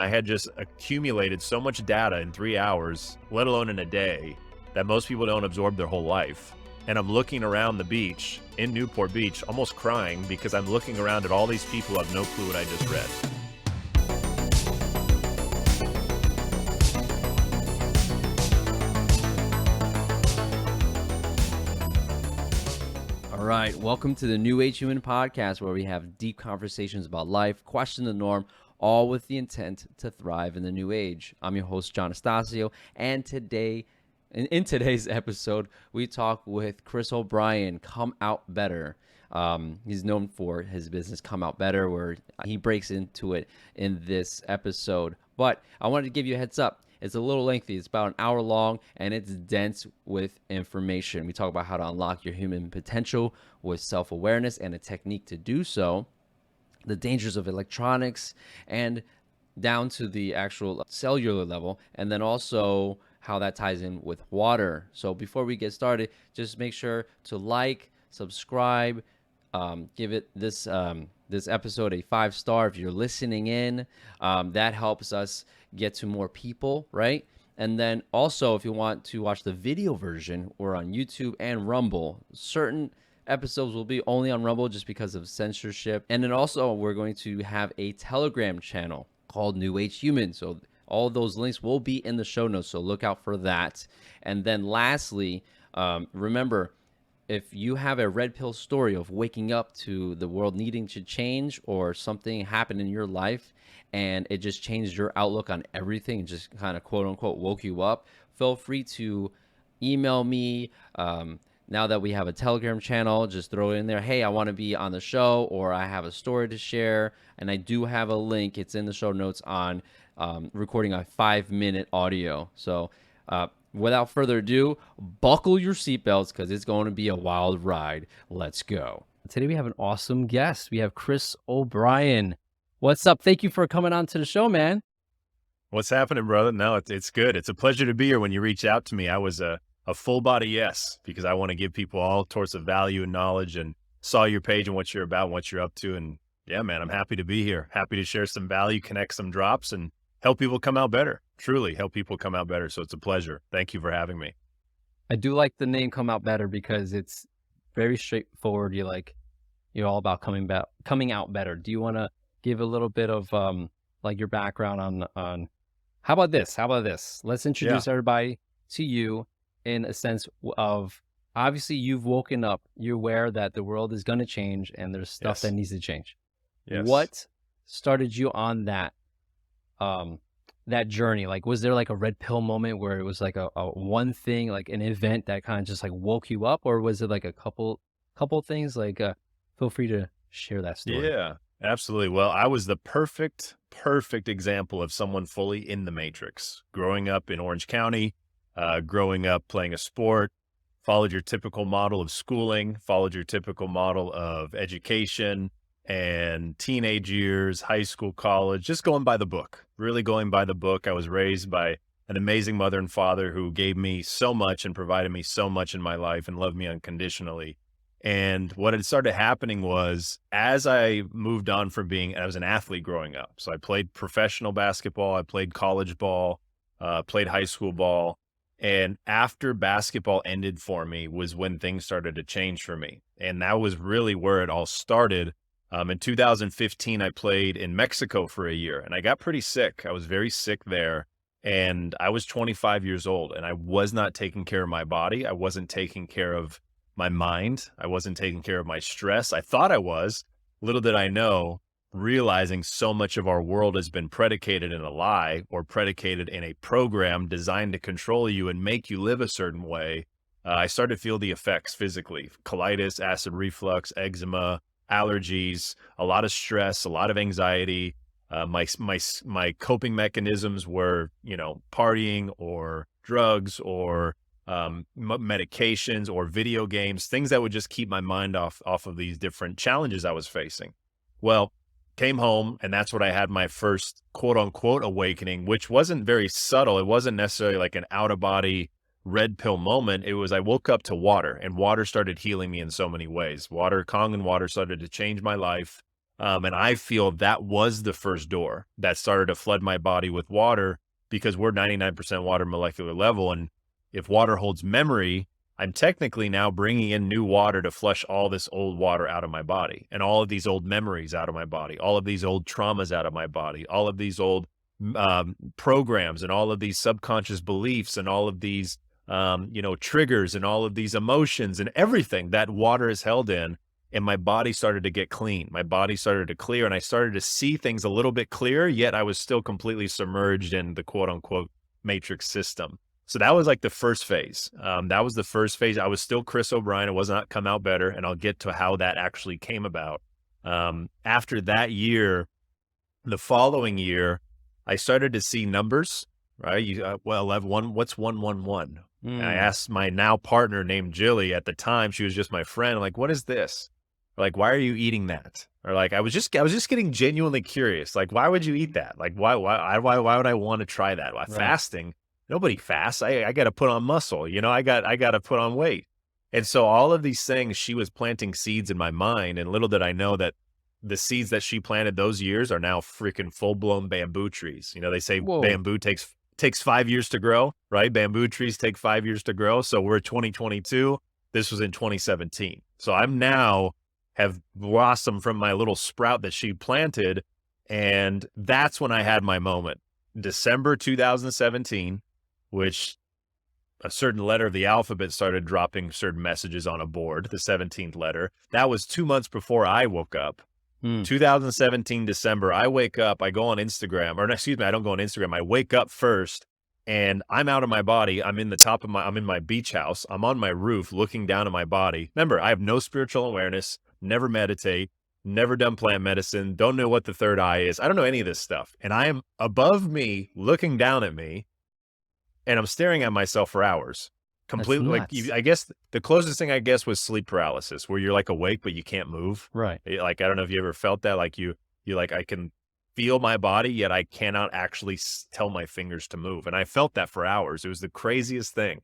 I had just accumulated so much data in 3 hours, let alone in a day, that most people don't absorb their whole life. And I'm looking around the beach in Newport Beach, almost crying because I'm looking around at all these people who have no clue what I just read. All right, welcome to the New Age Human Podcast, where we have deep conversations about life, question the norm, all with the intent to thrive in the new age. I'm your host, John Astasio, and today, in today's episode, we talk with Chris O'Brien, Come Out Better. He's known for his business Come Out Better, where he breaks into it in this episode. But I wanted to give you a heads up. It's a little lengthy. It's about an hour long, and it's dense with information. We talk about how to unlock your human potential with self-awareness and a technique to do so, the dangers of electronics, and down to the actual cellular level, and then also how that ties in with water. So before we get started, just make sure to like, subscribe, give it this episode a 5-star if you're listening in. That helps us get to more people, right? And then also, if you want to watch the video version, we're on YouTube and Rumble. Certain episodes will be only on Rumble just because of censorship. And then also, we're going to have a Telegram channel called New Age Human. So all of those links will be in the show notes, so look out for that. And then lastly, remember, if you have a red pill story of waking up to the world needing to change, or something happened in your life and it just changed your outlook on everything and just kind of quote unquote woke you up, feel free to email me. Now that we have a Telegram channel, just throw it in there. Hey, I want to be on the show, or I have a story to share. And I do have a link. It's in the show notes on recording a 5-minute audio. So without further ado, buckle your seatbelts because it's going to be a wild ride. Let's go. Today we have an awesome guest. We have Chris O'Brien. What's up? Thank you for coming on to the show, man. What's happening, brother? No, it's good. It's a pleasure to be here. When you reached out to me, I was a full body yes, because I want to give people all sorts of value and knowledge, and saw your page and what you're about and what you're up to. And yeah, man, I'm happy to be here. Happy to share some value, connect some drops, and help people come out better. Truly help people come out better. So it's a pleasure. Thank you for having me. I do like the name Come Out Better because it's very straightforward. You're all about coming out better. Do you want to give a little bit of like your background on how about this? Let's introduce everybody to you in a sense of, obviously you've woken up, you're aware that the world is going to change and there's stuff that needs to change. Yes. What started you on that that journey? Like, was there like a red pill moment where it was like a one thing, like an event that kind of just like woke you up, or was it like a couple things? Like feel free to share that story. Yeah, absolutely. Well, I was the perfect example of someone fully in the matrix. Growing up in Orange County, growing up playing a sport, followed your typical model of schooling, followed your typical model of education and teenage years, high school, college, just going by the book, really going by the book. I was raised by an amazing mother and father who gave me so much and provided me so much in my life and loved me unconditionally. And what had started happening was, as I moved on from I was an athlete growing up. So I played professional basketball, I played college ball, played high school ball. And after basketball ended for me was when things started to change for me. And that was really where it all started. In 2015, I played in Mexico for a year, and I got pretty sick. I was very sick there, and I was 25 years old, and I was not taking care of my body. I wasn't taking care of my mind. I wasn't taking care of my stress. I thought I was. Little did I know, realizing so much of our world has been predicated in a lie, or predicated in a program designed to control you and make you live a certain way. I started to feel the effects physically: colitis, acid reflux, eczema, allergies, a lot of stress, a lot of anxiety. My coping mechanisms were, partying or drugs or medications or video games, things that would just keep my mind off of these different challenges I was facing. Well, came home, and that's when I had my first quote unquote awakening, which wasn't very subtle. It wasn't necessarily like an out of body red pill moment. It was, I woke up to water, and water started healing me in so many ways. Kangen water started to change my life. And I feel that was the first door that started to flood my body with water, because we're 99% water molecular level. And if water holds memory, I'm technically now bringing in new water to flush all this old water out of my body, and all of these old memories out of my body, all of these old traumas out of my body, all of these old programs, and all of these subconscious beliefs, and all of these, triggers, and all of these emotions, and everything that water is held in. And my body started to get clean. My body started to clear, and I started to see things a little bit clearer, yet I was still completely submerged in the quote unquote matrix system. So that was like the first phase. That was the first phase. I was still Chris O'Brien. It was not Come Out Better. And I'll get to how that actually came about. After that year, the following year, I started to see numbers, right? What's 111? And I asked my now partner named Jilly. At the time, she was just my friend. I'm like, what is this? Like, why are you eating that? Or like, I was just getting genuinely curious. Like, why would you eat that? Like, why would I want to try that? Why, Right. fasting? Nobody fasts. I got to put on muscle. I got to put on weight. And so all of these things, she was planting seeds in my mind. And little did I know that the seeds that she planted those years are now freaking full blown bamboo trees. They say Whoa. bamboo takes 5 years to grow, right? Bamboo trees take 5 years to grow. So we're 2022. This was in 2017. So I'm now have blossomed from my little sprout that she planted. And that's when I had my moment. December 2017, which a certain letter of the alphabet started dropping certain messages on a board, the 17th letter. That was 2 months before I woke up. 2017 December, I wake up, I go on Instagram, or excuse me, I don't go on Instagram. I wake up first, and I'm out of my body. I'm in my beach house. I'm on my roof looking down at my body. Remember, I have no spiritual awareness, never meditate, never done plant medicine, don't know what the third eye is. I don't know any of this stuff. And I am above me, looking down at me, and I'm staring at myself for hours. Completely, nuts. I guess the closest thing was sleep paralysis, where you're like awake, but you can't move. Right. Like, I don't know if you ever felt that, like you like, I can feel my body, yet I cannot actually tell my fingers to move. And I felt that for hours. It was the craziest thing.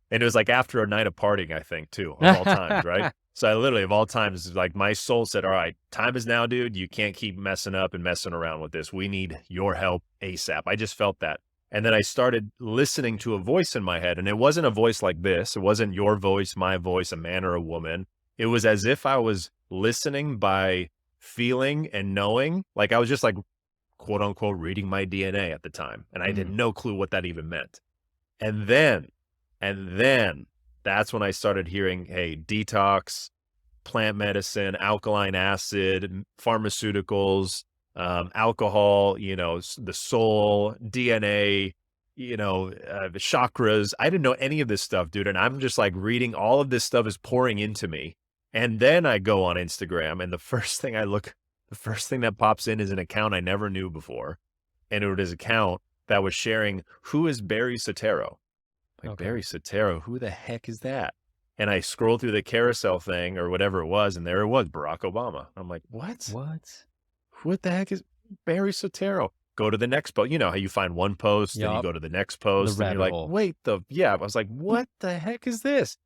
And it was like after a night of partying, I think, too, of all times, right? So I literally, of all times, like, my soul said, all right, time is now, dude. You can't keep messing up and messing around with this. We need your help ASAP. I just felt that. And then I started listening to a voice in my head, and it wasn't a voice like this. It wasn't your voice, my voice, a man or a woman. It was as if I was listening by feeling and knowing. Like, I was just like, quote unquote, reading my DNA at the time. And I had no clue what that even meant. And then that's when I started hearing, hey, detox, plant medicine, alkaline acid, pharmaceuticals, alcohol, the soul, DNA, the chakras. I didn't know any of this stuff, dude. And I'm just like reading, all of this stuff is pouring into me. And then I go on Instagram, and the first thing that pops in is an account I never knew before. And it was an account that was sharing, who is Barry Soetoro? Like, Okay. Barry Soetoro, who the heck is that? And I scroll through the carousel thing or whatever it was, and there it was, Barack Obama. I'm like, what? What the heck is Barry Soetoro? Go to the next post. You know how you find one post, then you Yup. go to the next post, and you're like, rabbit hole. wait, I was like, what the heck is this?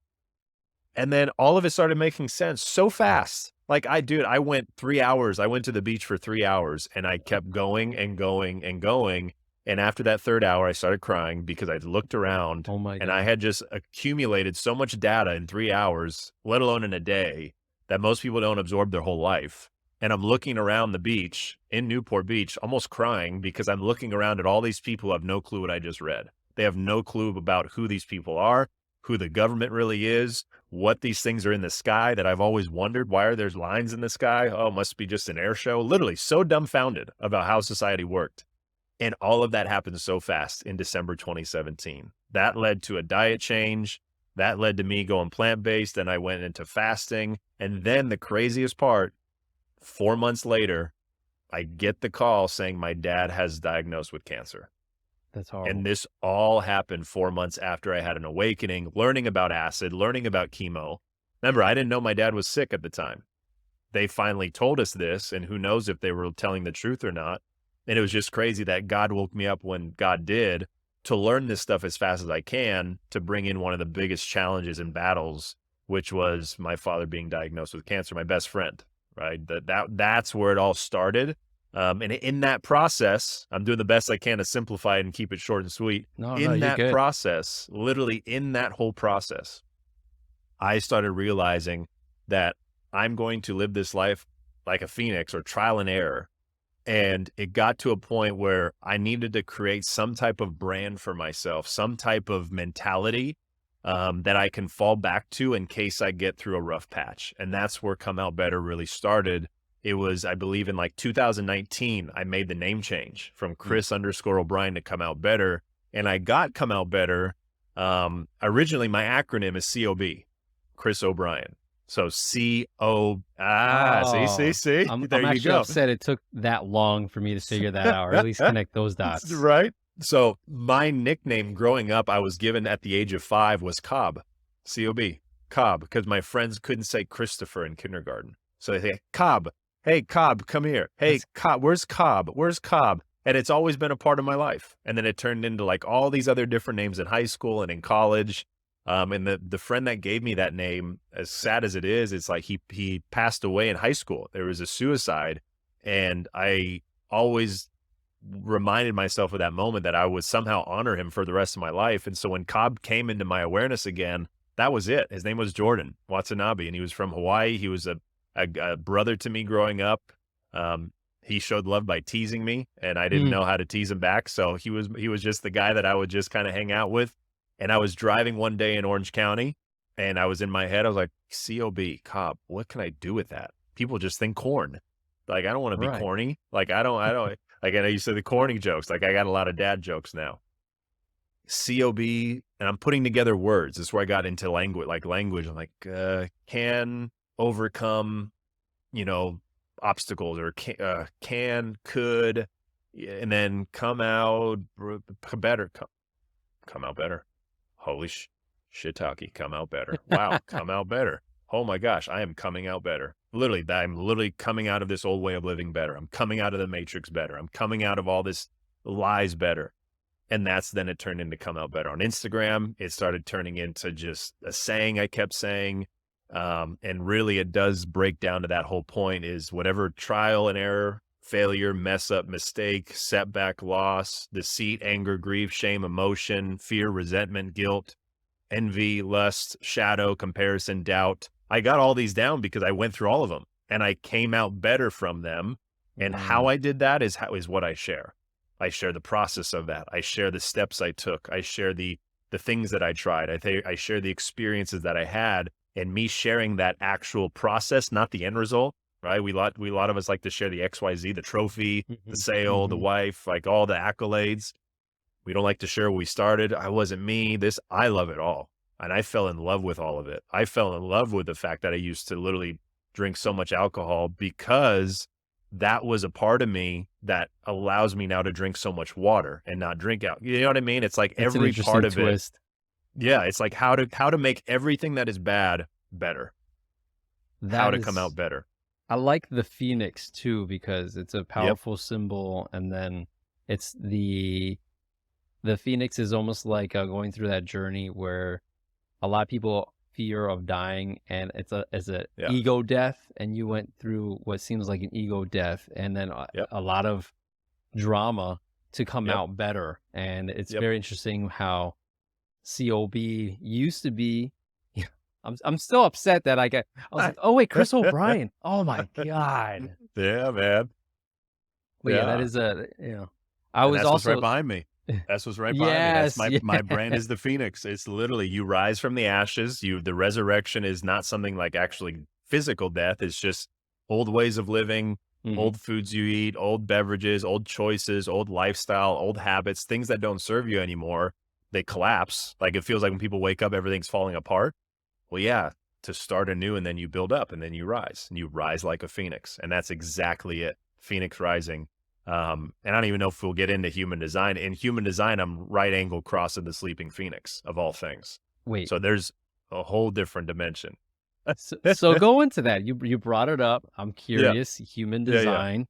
And then all of it started making sense so fast. Like, I went 3 hours. I went to the beach for 3 hours, and I kept going and going and going. And after that third hour, I started crying because I looked around, Oh my and God. I had just accumulated so much data in 3 hours, let alone in a day, that most people don't absorb their whole life. And I'm looking around the beach in Newport Beach, almost crying, because I'm looking around at all these people who have no clue what I just read. They have no clue about who these people are, who the government really is, what these things are in the sky that I've always wondered. Why are there lines in the sky? Oh, it must be just an air show. Literally so dumbfounded about how society worked. And all of that happened so fast in December 2017. That led to a diet change. That led to me going plant-based, and I went into fasting. And then the craziest part, 4 months later, I get the call saying my dad has diagnosed with cancer. That's horrible. And this all happened 4 months after I had an awakening, learning about acid, learning about chemo. Remember, I didn't know my dad was sick at the time. They finally told us this, and who knows if they were telling the truth or not. And it was just crazy that God woke me up when God did, to learn this stuff as fast as I can, to bring in one of the biggest challenges and battles, which was my father being diagnosed with cancer, my best friend, right? That's where it all started. And in that process, I'm doing the best I can to simplify it and keep it short and sweet. No, no, In you're that good. process, literally in that whole process, I started realizing that I'm going to live this life like a phoenix or trial and error. And it got to a point where I needed to create some type of brand for myself, some type of mentality that I can fall back to in case I get through a rough patch. And that's where Come Out Better really started. It was, I believe, in like 2019, I made the name change from Mm. Chris_O'Brien to Come Out Better. And I got Come Out Better. Originally, my acronym is COB, Chris O'Brien. So Oh, see. I'm There you actually go. upset it took that long for me to figure that out, or at least connect those dots. Right? So my nickname growing up, I was given at the age of 5 was Cobb, C-O-B, Cobb, because my friends couldn't say Christopher in kindergarten. So they say, Cobb, hey, Cobb, come here. Hey, That's Cobb, where's Cobb? Where's Cobb? And it's always been a part of my life. And then it turned into like all these other different names in high school and in college. And the friend that gave me that name, as sad as it is, it's like he passed away in high school. There was a suicide, and I always reminded myself of that moment that I would somehow honor him for the rest of my life. And so when Cobb came into my awareness again, that was it. His name was Jordan Watanabe, and he was from Hawaii. He was a brother to me growing up. He showed love by teasing me, and I didn't mm, know how to tease him back. So he was just the guy that I would just kind of hang out with. And I was driving one day in Orange County, and I was in my head, I was like, COB, Cobb, what can I do with that? People just think corn. Like, I don't want to be right. corny. Like, I don't, like, I know you said the corny jokes. Like, I got a lot of dad jokes now. COB, and I'm putting together words. This is where I got into language. I'm like, can overcome, you know, obstacles, or can, could, yeah, and then come out better, come out better. Holy shiitake, come out better. Wow, come out better. Oh my gosh, I am coming out better. Literally, I'm literally coming out of this old way of living better. I'm coming out of the matrix better. I'm coming out of all this lies better. And that's then it turned into Come Out Better on Instagram. It started turning into just a saying I kept saying. And really it does break down to that whole point is whatever trial and error, failure, mess up, mistake, setback, loss, deceit, anger, grief, shame, emotion, fear, resentment, guilt, envy, lust, shadow, comparison, doubt. I got all these down because I went through all of them and I came out better from them. And how Wow. I did that is what I share. I share the process of that. I share the steps I took. I share the things that I tried. I share the experiences that I had, and me sharing that actual process, not the end result, right? We a lot of us like to share the XYZ, the trophy, the Hmm. sale, the Hmm. wife, like all the accolades. We don't like to share where we started. I wasn't me. I love it all. And I fell in love with all of it. I fell in love with the fact that I used to literally drink so much alcohol because that was a part of me that allows me now to drink so much water and not drink out. You know what I mean? It's like That's an every part interesting of it. twist. Yeah. It's like how to make everything that is bad better, how That to come out is, better. I like the phoenix too because it's a Yep. powerful symbol, and then it's the phoenix is almost like going through that journey where a lot of people fear of dying, and it's a Yeah. ego death, and you went through what seems like an ego death, and then Yep. a lot of drama to come Yep. out better. And it's Yep. very interesting how COB used to be. I'm still upset that I was like, oh wait, Chris O'Brien. Oh my god. Yeah, man. But yeah, that Yeah. is I And was that's what's right also behind me. That's what's right behind me. That's yes, yeah. my brand is the phoenix. It's literally you rise from the ashes. The resurrection is not something like actually physical death. It's just old ways of living, Hmm. old foods you eat, old beverages, old choices, old lifestyle, old habits, things that don't serve you anymore. They collapse. Like it feels like when people wake up, everything's falling apart. Well, yeah, to start anew and then you build up and then you rise like a phoenix. And that's exactly it. Phoenix rising. And I don't even know if we'll get into human design. In human design, I'm right angle crossing the sleeping phoenix of all things. Wait. So there's a whole different dimension. So go into that. You brought it up. I'm Yeah. curious. Human Yeah. design.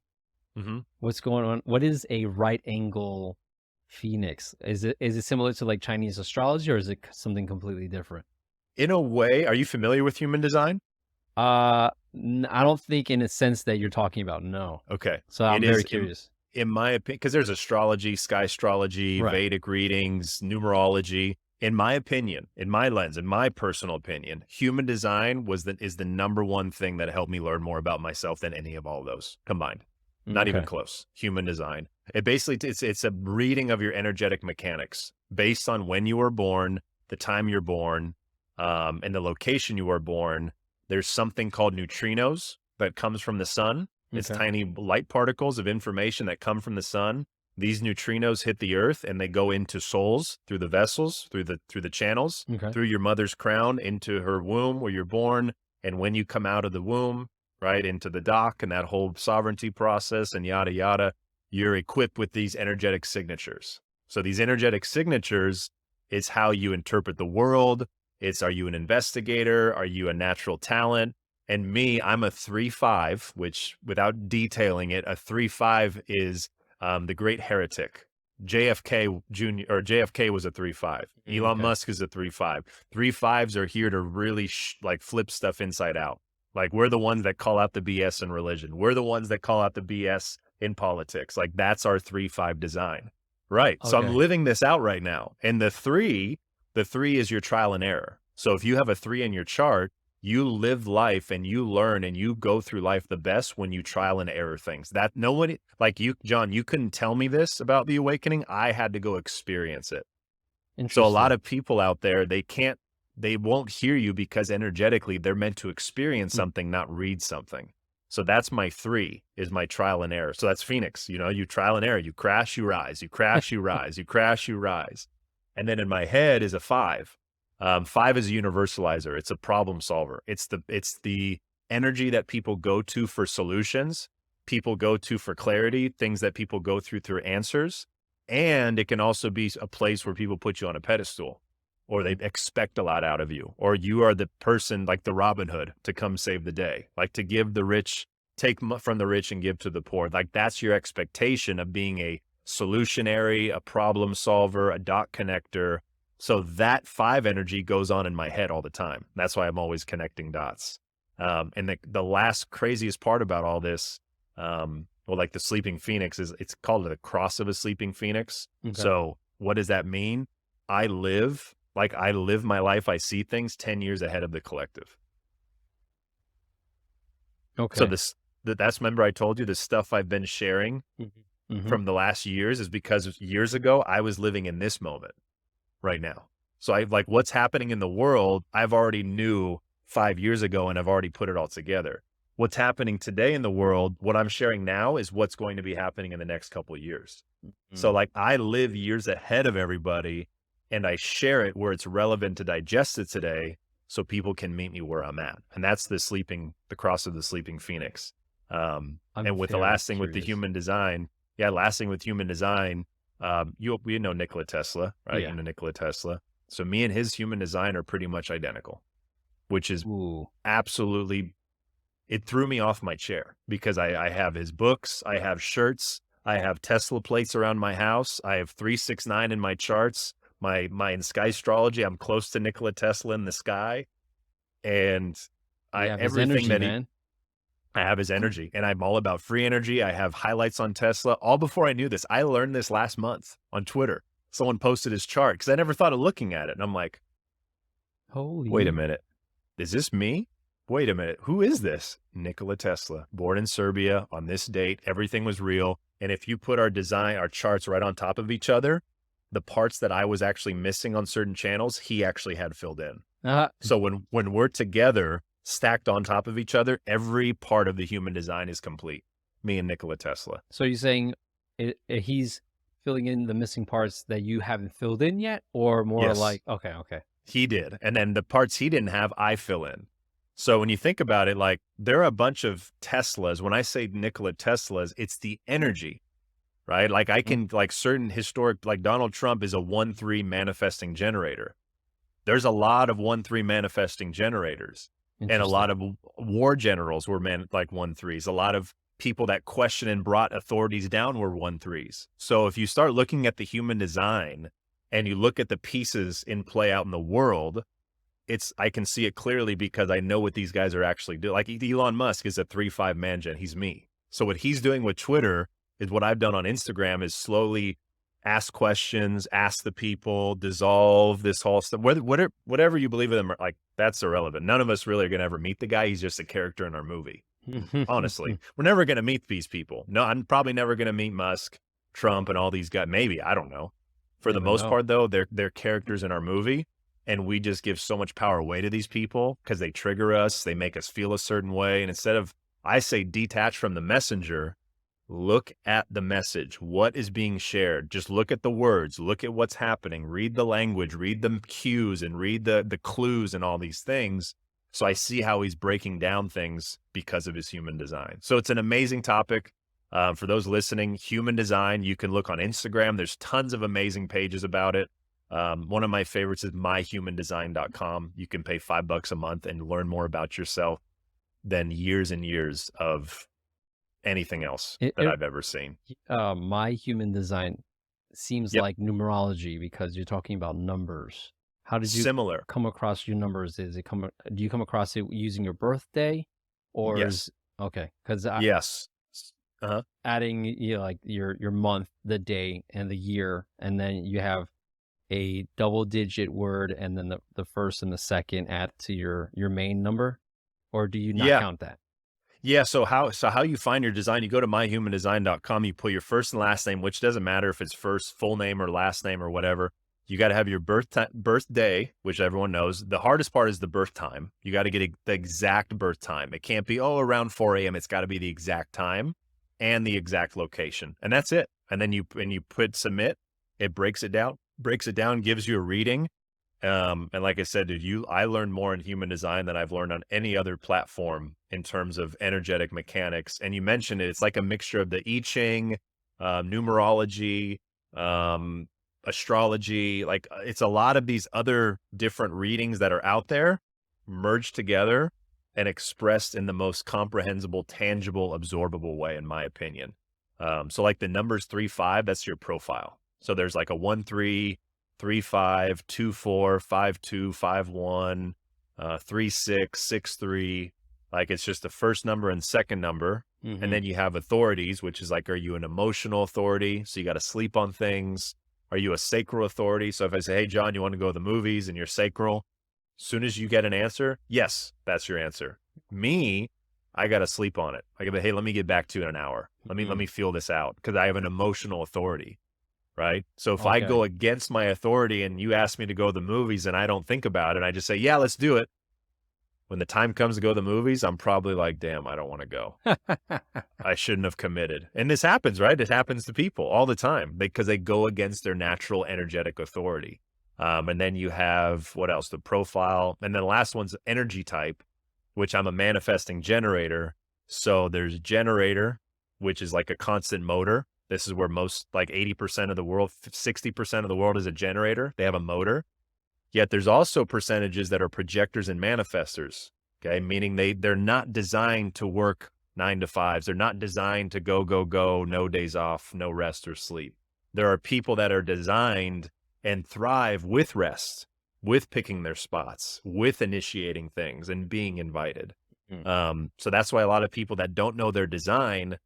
Hmm. What's going on? What is a right angle phoenix? Is it similar to like Chinese astrology, or is it something completely different? In a way, are you familiar with human design? I don't think in a sense that you're talking about, no. Okay. So It I'm very is curious. in my opinion, because there's astrology, sky astrology, Right. Vedic readings, numerology. In my opinion, in my lens, in my personal opinion, human design is the number one thing that helped me learn more about myself than any of all those combined. Not even Okay. close. Human design. It basically it's a reading of your energetic mechanics based on when you were born, the time you're born, and the location you were born. There's something called neutrinos that comes from the sun. It's Okay. tiny light particles of information that come from the sun. These neutrinos hit the earth and they go into souls through the vessels, through the channels, Okay. through your mother's crown into her womb where you're born. And when you come out of the womb, right, into the dock and that whole sovereignty process and yada yada, you're equipped with these energetic signatures. So these energetic signatures is how you interpret the world. It's, are you an investigator? Are you a natural talent? And me, I'm a 3-5, which without detailing it, a 3-5 is the great heretic. JFK Jr. or JFK was a 3-5. Elon Okay. Musk is a 3-5. 3-5s are here to really like flip stuff inside out. Like we're the ones that call out the BS in religion. We're the ones that call out the BS in politics. Like that's our 3-5 design. Right. So I'm Okay. living this out right now. And the 3 is your trial and error. So if you have a 3 in your chart, you live life and you learn and you go through life the best when you trial and error things. That no one like you, John, you couldn't tell me this about the awakening. I had to go experience it. So a lot Interesting. of people out there, they won't hear you because energetically they're meant to experience Mm. something, not read something. So that's my 3 is my trial and error. So that's Phoenix, you trial and error, you crash, you rise, you crash, you rise, you crash, you rise. And then in my head is a 5. 5 is a universalizer. It's a problem solver. It's the energy that people go to for solutions, people go to for clarity, things that people go through answers. And it can also be a place where people put you on a pedestal or they expect a lot out of you, or you are the person like the Robin Hood to come save the day, like to give the rich, take from the rich and give to the poor. Like that's your expectation of being a solutionary, a problem solver, a dot connector. So that 5 energy goes on in my head all the time. That's why I'm always connecting dots. And the last craziest part about all this, well, like the sleeping phoenix is it's called the cross of a sleeping phoenix. Okay. So what does that mean? I live my life. I see things 10 years ahead of the collective. So Okay. that's remember I told you the stuff I've been sharing Mm-hmm. from the last years is because years ago I was living in this moment right now. So I like what's happening in the world, I've already knew 5 years ago and I've already put it all together. What's happening today in the world, what I'm sharing now is what's going to be happening in the next couple of years. So like I live years ahead of everybody and I share it where it's relevant to digest it today so people can meet me where I'm at. And that's the cross of the sleeping phoenix. I'm And with the very last thing with the curious. human design, last thing with human design, you know Nikola Tesla, right? You Yeah. know Nikola Tesla. So me and his human design are pretty much identical, which is Ooh. absolutely, it threw me off my chair because I have his books, I have shirts, I have Tesla plates around my house, I have 369 in my charts, my in sky astrology, I'm close to Nikola Tesla in the sky, and You I have his everything energy, that he man. I have his energy, and I'm all about free energy. I have highlights on Tesla. All before I knew this, I learned this last month on Twitter. Someone posted his chart because I never thought of looking at it, and I'm like, wait a Holy. minute. Is this me? Wait a minute. Who is this? Nikola Tesla, born in Serbia on this date. Everything was real. And if you put our charts right on top of each other, the parts that I was actually missing on certain channels, he actually had filled in. Uh, So when we're together, stacked on top of each other, every part of the human design is complete. Me and Nikola Tesla. so you're saying he's filling in the missing parts that you haven't filled in yet, or more Yes, like, okay, okay. he did. And then the parts he didn't have, I fill in. So when you think about it, like there are a bunch of Teslas. When I say Nikola Teslas, it's the energy, right? Like I can like certain historic, like Donald Trump is a 1-3 manifesting generator. There's a lot of 1-3 manifesting generators and a Interesting. lot of war generals were like 1-3s. A lot of people that question and brought authorities down were 1-3s. So if you start looking at the human design and you look at the pieces in play out in the world, I can see it clearly because I know what these guys are actually doing. Like Elon Musk is a 3-5 man gen. He's me. So what he's doing with Twitter is what I've done on Instagram is slowly ask questions, ask the people, dissolve this whole stuff. Whatever you believe in them, like that's irrelevant. None of us really are going to ever meet the guy. He's just a character in our movie. Honestly, we're never going to meet these people. No, I'm probably never going to meet Musk, Trump, and all these guys. Maybe, I don't know. For the Never most know. part, though, they're characters in our movie, and we just give so much power away to these people because they trigger us, they make us feel a certain way, and instead of, I say, detach from the messenger, look at the message. What is being shared? Just look at the words, look at what's happening, read the language, read the cues, and read the clues and all these things. So I see how he's breaking down things because of his human design. So it's an amazing topic. For those listening, human design, you can look on Instagram. There's tons of amazing pages about it. One of my favorites is myhumandesign.com. You can pay $5 a month and learn more about yourself than years and years of anything else that I've ever seen. My human design seems Yep. like numerology because you're talking about numbers. How did you Similar. come across your numbers? Do you come across it using your birthday, or Yes. okay? Because Yes. Uh-huh. adding like your month, the day, and the year, and then you have a double digit word, and then the first and the second add to your main number, or do you not Yeah. count that? Yeah. So how you find your design, you go to myhumandesign.com, you put your first and last name, which doesn't matter if it's first full name or last name or whatever. You got to have your birthday, which everyone knows. The hardest part is the birth time. You got to get the exact birth time. It can't be, around 4 a.m. It's got to be the exact time and the exact location. And that's it. And then you put submit, it breaks it down, gives you a reading. And like I said, dude, I learned more in human design than I've learned on any other platform in terms of energetic mechanics. And you mentioned it, it's like a mixture of the I Ching, numerology, astrology. Like it's a lot of these other different readings that are out there merged together and expressed in the most comprehensible, tangible, absorbable way, in my opinion. So like the numbers 3-5, that's your profile. So there's like a 1-3, 3-5, 2-4, 5-2, 5-1, 3-6, 6-3. Like it's just the first number and second number. And then you have authorities, which is like, are you an emotional authority? So you got to sleep on things. Are you a sacral authority? So if I say, hey, John, you want to go to the movies and you're sacral, as soon as you get an answer, yes, that's your answer. Me, I got to sleep on it. I go, hey, let me get back to it in an hour. Let me feel this out because I have an emotional authority, right? So if I go against my authority and you ask me to go to the movies and I don't think about it, I just say, yeah, let's do it. When the time comes to go to the movies, I'm probably like, damn, I don't want to go. I shouldn't have committed. And this happens, right? It happens to people all the time because they go against their natural energetic authority. And then you have, what else? The profile. And then the last one's energy type, which I'm a manifesting generator. So there's generator, which is like a constant motor. This is where most, like 80% of the world, 60% of the world is a generator. They have a motor. Yet there's also percentages that are projectors and manifestors, okay? Meaning they're not designed to work 9 to 5s. They're not designed to go, no days off, no rest or sleep. There are people that are designed and thrive with rest, with picking their spots, with initiating things and being invited. So that's why a lot of people that don't know their design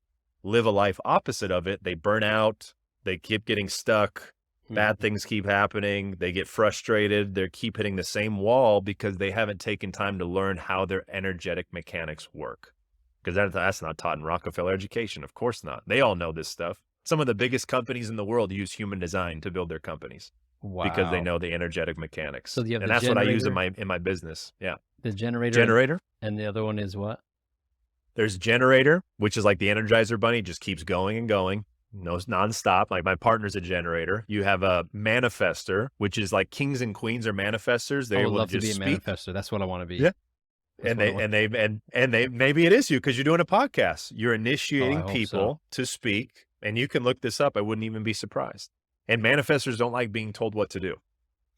live a life opposite of it. They burn out, they keep getting stuck. Bad things keep happening. They get frustrated. They keep hitting the same wall because they haven't taken time to learn how their energetic mechanics work. Because that's not taught in Rockefeller education. Of course not. They all know this stuff. Some of the biggest companies in the world use human design to build their companies because they know the energetic mechanics. So you have and the that's what I use generator? in my business. Yeah. The Generator. and the other one is what? There's generator, which is like the Energizer Bunny, just keeps going and going. No, it's nonstop. Like my partner's a generator. You have a manifester, which is like kings and queens are manifestors. I They would will love to just be a speak. manifestor. That's what I want to be. Yeah. That's And what I they want. and they maybe it is you because you're doing a podcast. You're Oh, I initiating hope so. people to speak, and you can look this up. I wouldn't even be surprised. And manifestors don't like being told what to do,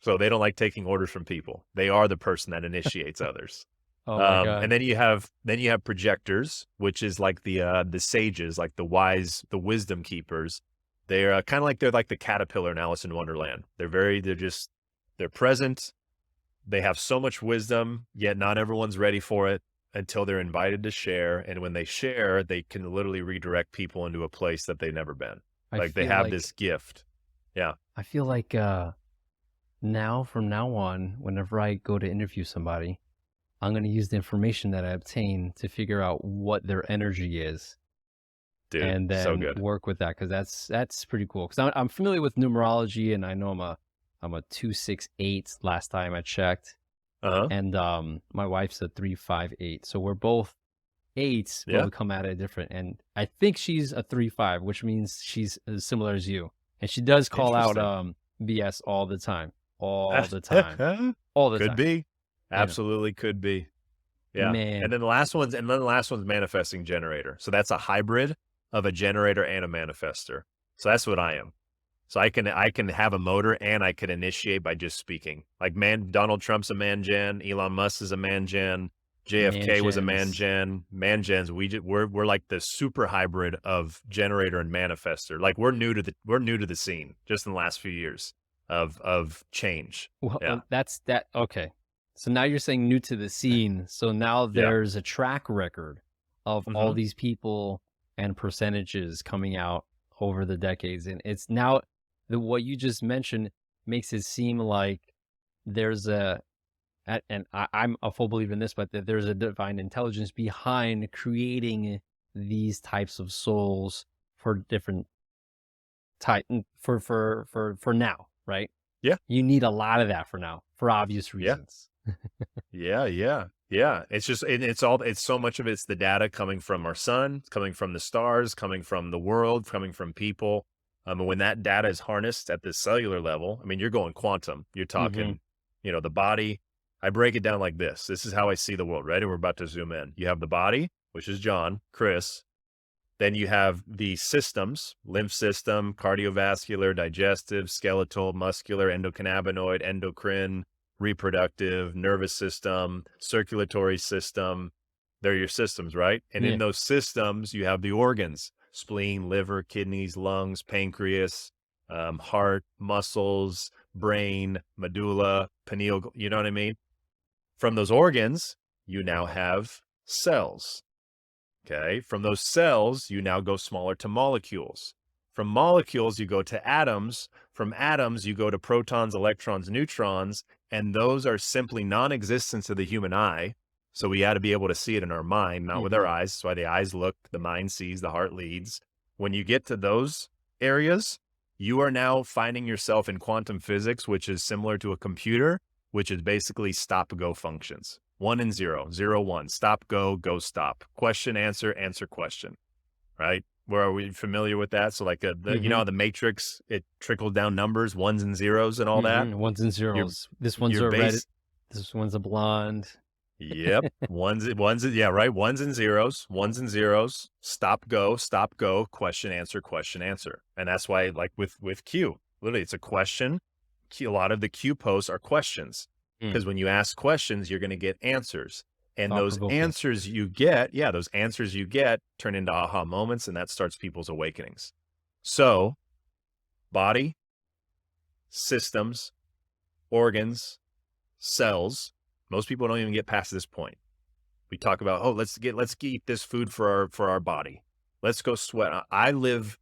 so they don't like taking orders from people. They are the person that initiates others. Oh my God. And then you have projectors, which is like the sages, like the wise, the wisdom keepers. They're kind of like they're like the caterpillar in Alice in Wonderland. They're present. they have so much wisdom, yet not everyone's ready for it until they're invited to share. And when they share, they can literally redirect people into a place that they've never been. I Like they feel have this like gift. Yeah. I feel like now from now on, whenever I go to interview somebody, I'm going to use the information that I obtain to figure out what their energy is, Dude, and so then good. work with that, because that's pretty cool. Because I'm familiar with numerology, and I know I'm a 268 last time I checked, Uh-huh. and my wife's a 358. So we're both eights, but Yeah. we come at it different. And I think she's a 3-5, which means she's as similar as you. And she does call out Interesting. BS all the time, all the time, all the Could time. be. You know, Absolutely could be. Yeah. man. And then the last one's manifesting generator. So that's a hybrid of a generator and a manifester. So that's what I am. So I can have a motor and I can initiate by just speaking. Like Donald Trump's a man gen, Elon Musk is a man gen, JFK was a man Mansions. gen. Man gens, we're like the super hybrid of generator and manifester. Like we're new to the scene just in the last few years of change. Well, Yeah. that's that. Okay. So now you're saying new to the scene. So now Yeah. there's a track record of all Hmm. these people and percentages coming out over the decades. And it's now what you just mentioned makes it seem like there's and I'm a full believer in this, but that there's a divine intelligence behind creating these types of souls for different type for now, right? Yeah. You need a lot of that for now, for obvious Yeah. reasons. Yeah. It's just, it's so much of it's the data coming from our sun, coming from the stars, coming from the world, coming from people. And when that data is harnessed at the cellular level, I mean, you're going quantum. You're Hmm. talking, the body. I break it down like this. This is how I see the world. Ready? We're about to zoom in. You have the body, which is John, Chris. Then you have the systems: lymph system, cardiovascular, digestive, skeletal, muscular, endocannabinoid, endocrine, reproductive, nervous system, circulatory system. They're your systems, right? And Yeah. in those systems, you have the organs: spleen, liver, kidneys, lungs, pancreas, heart, muscles, brain, medulla, pineal. You know what I mean? From those organs, you now have cells. Okay. From those cells, you now go smaller to molecules. From molecules, you go to atoms. From atoms, you go to protons, electrons, neutrons. And those are simply non existent to the human eye. So we had to be able to see it in our mind, not with our Hmm. eyes. That's why the eyes look, the mind sees, the heart leads. When you get to those areas, you are now finding yourself in quantum physics, which is similar to a computer, which is basically stop go functions. 1 and 0, 0, 1, stop, go, go, stop, question, answer, answer, question, right? Where are we familiar with that? So like Hmm. how the matrix, it trickles down numbers, ones and zeros and all that. Hmm. Ones and Your, zeros. This one's your a red. base. This one's a blonde. Yep. Yeah, right. Ones and zeros, stop, go, question, answer. And that's why, like with Q, literally it's a question. A lot of the Q posts are questions, Mm. because when you ask questions, you're going to get answers. And Thought those provoking. answers you get, those answers you get turn into aha moments, and that starts people's awakenings. So, body, systems, organs, cells. Most people don't even get past this point. We talk about, oh, let's eat this food for our body. Let's go sweat. I live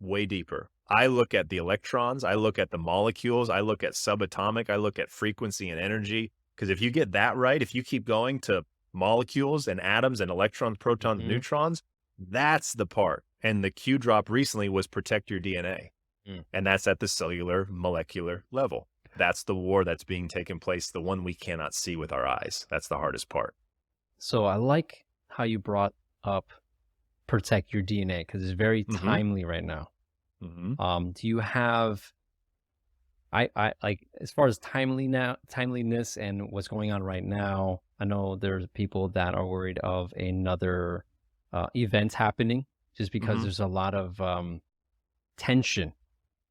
way deeper. I look at the electrons, I look at the molecules, I look at subatomic, I look at frequency and energy. Because if you get that right, if you keep going to molecules and atoms and electrons, protons, Hmm. neutrons, that's the part. And the Q drop recently was protect your DNA. Mm. And that's at the cellular, molecular level. That's the war that's being taken place, the one we cannot see with our eyes. That's the hardest part. So I like how you brought up protect your DNA, because it's very Mm-hmm. timely right now. Mm-hmm. Do you have I like, as far as timeliness and what's going on right now? I know there's people that are worried of another event happening, just because Mm-hmm. there's a lot of tension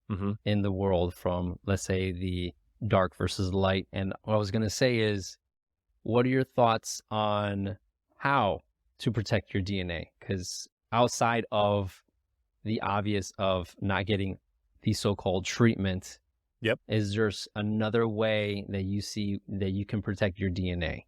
Mm-hmm. in the world from, let's say, the dark versus light. And what I was going to say is, what are your thoughts on how to protect your DNA? Because outside of the obvious of not getting the so-called treatment, Yep. Is there another way that you see that you can protect your DNA?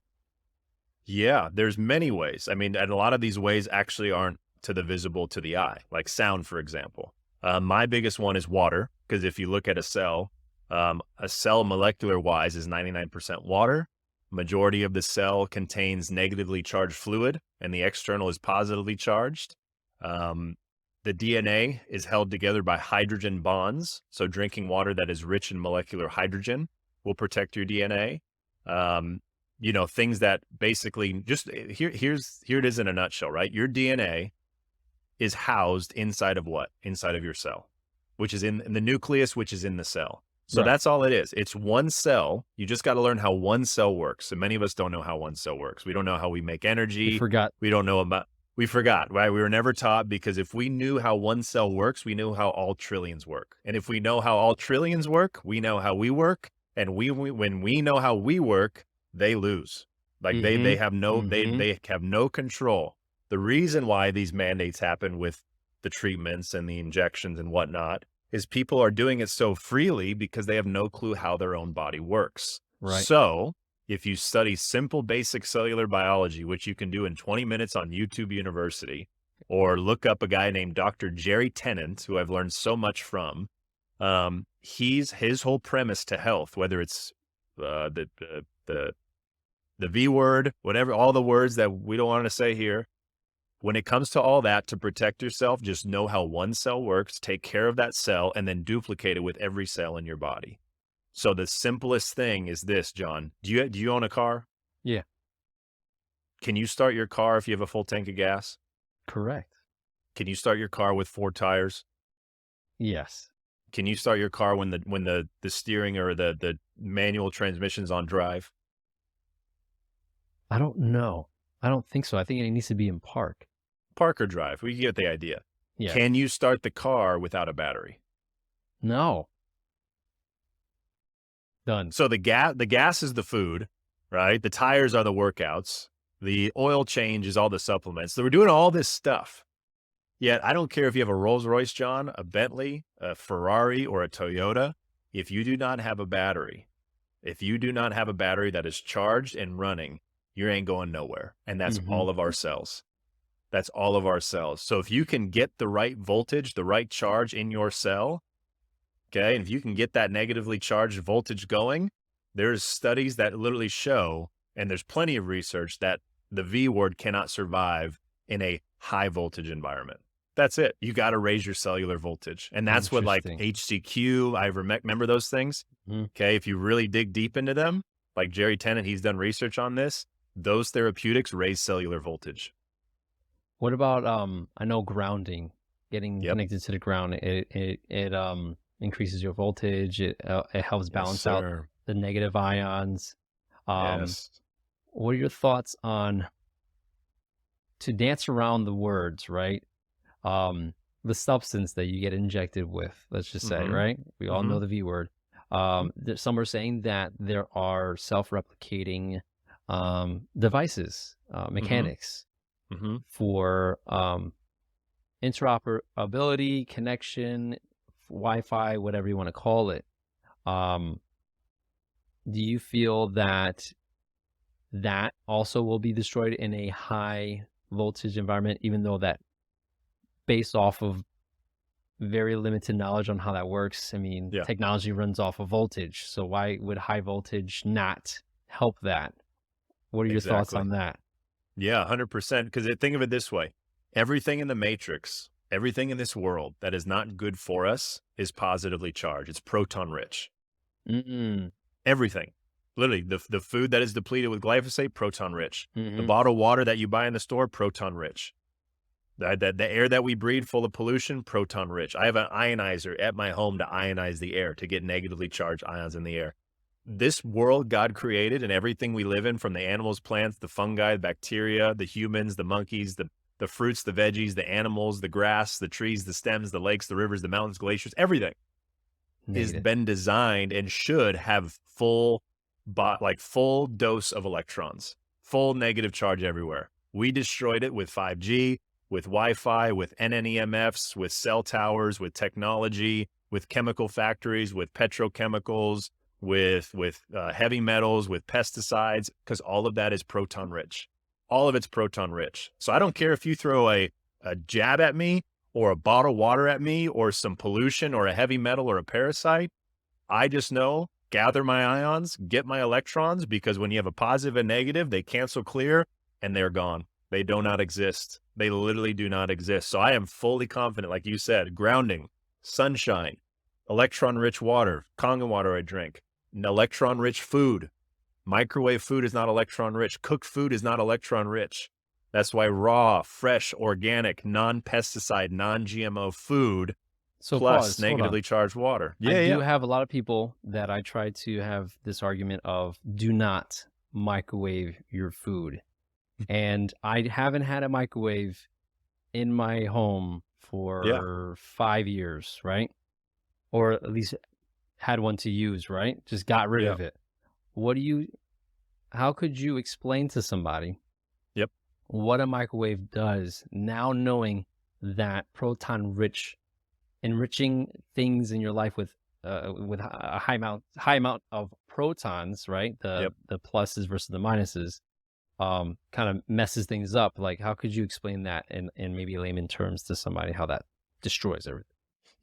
Yeah, there's many ways. I mean, and a lot of these ways actually aren't to the visible to the eye, like sound, for example. My biggest one is water, because if you look at a cell molecular wise is 99% water. Majority of the cell contains negatively charged fluid, and the external is positively charged. Um, the DNA is held together by hydrogen bonds. So drinking water that is rich in molecular hydrogen will protect your DNA. Um, things that basically just here it is in a nutshell, right? Your DNA is housed inside of what? Inside of your cell, which is in the nucleus, which is in the cell. So Right. that's all it is. It's one cell. You just got to learn how one cell works. And many of us don't know how one cell works. We don't know how we make We energy. forgot. We forgot, right? We were never taught, because if we knew how one cell works, we knew how all trillions work. And if we know how all trillions work, we know how we work. And when we know how we work, they lose. Like they Mm-hmm. have no Mm-hmm. they have no control. The reason why these mandates happen with the treatments and the injections and whatnot is people are doing it so freely because they have no clue how their own body works. Right. So if you study simple basic cellular biology, which you can do in 20 minutes on YouTube University, or look up a guy named Dr. Jerry Tennant, who I've learned so much from, his whole premise to health, whether it's the V word, whatever, all the words that we don't want to say here. When it comes to all that, to protect yourself, just know how one cell works, take care of that cell, and then duplicate it with every cell in your body. So the simplest thing is this, John. Do you own a car? Yeah. Can you start your car if you have a full tank of gas? Correct. Can you start your car with 4 tires? Yes. Can you start your car when the steering or the manual transmission's on drive? I don't know. I don't think so. I think it needs to be in park. Park or drive. We get the idea. Yeah. Can you start the car without a battery? No. Done. So the gas is the food, right? The tires are the workouts. The oil change is all the supplements. So we're doing all this stuff. Yet I don't care if you have a Rolls Royce, John, a Bentley, a Ferrari, or a Toyota. If you do not have a battery, that is charged and running, you ain't going nowhere. And that's Mhm. all of our cells. That's all of our cells. So if you can get the right voltage, the right charge in your cell, okay, and if you can get that negatively charged voltage going, there's studies that literally show, and there's plenty of research, that the V word cannot survive in a high voltage environment. That's it. You got to raise your cellular voltage. And that's what, like, Interesting. HCQ, I remember those things. Mhm. Okay. If you really dig deep into them, like Jerry Tennant, he's done research on this. Those therapeutics raise cellular voltage. What about I know grounding, getting Yep. connected to the ground. It increases your voltage. It helps Yes, balance out sir. the negative ions. Yes. What are your thoughts on to dance around the words, right? The substance that you get injected with, let's just say, Mhm. right? We all know Mhm. the V word. Some are saying that there are self-replicating devices, mechanics Mhm. for interoperability, connection, Wi-Fi, whatever you want to call it. Um, do you feel that that also will be destroyed in a high voltage environment, even though that based off of very limited knowledge on how that works? I mean, Yeah. technology runs off of voltage, so why would high voltage not help that? What are your thoughts Exactly. on that? Yeah, 100%. Because think of it this way. Everything in the matrix, everything in this world that is not good for us is positively charged. It's proton rich. Mm-mm. Everything. Literally, the food that is depleted with glyphosate, proton rich. The Mm-hmm. bottled water that you buy in the store, proton rich. The air that we breathe full of pollution, proton rich. I have an ionizer at my home to ionize the air, to get negatively charged ions in the air. This world God created and everything we live in, from the animals, plants, the fungi, the bacteria, the humans, the monkeys, the fruits, the veggies, the animals, the grass, the trees, the stems, the lakes, the rivers, the mountains, glaciers, everything is Negative. been designed and should have full dose of electrons, full negative charge everywhere. We destroyed it with 5G, with Wi-Fi, with NNEMFs, with cell towers, with technology, with chemical factories, with petrochemicals, with heavy metals, with pesticides, because all of that is proton rich. All of it's proton rich. So I don't care if you throw a jab at me or a bottle of water at me or some pollution or a heavy metal or a parasite. I just know, gather my ions, get my electrons, because when you have a positive and negative, they cancel clear and they're gone. They do not exist. They literally do not exist. So I am fully confident, like you said, grounding, sunshine, electron-rich water, Kangen water I drink, electron-rich food. Microwave food is not electron-rich. Cooked food is not electron-rich. That's why raw, fresh, organic, non-pesticide, non-GMO food So plus pause. Hold on. negatively charged water. I do have a lot of people that I try to have this argument of do not microwave your food. And I haven't had a microwave in my home for 5 years, right? Or at least had one to use, right? Just got rid of it. How could you explain to somebody what a microwave does now, knowing that proton rich, enriching things in your life with a high amount of protons, right? The pluses versus the minuses, kind of messes things up. Like, how could you explain that in maybe layman terms to somebody, how that destroys everything?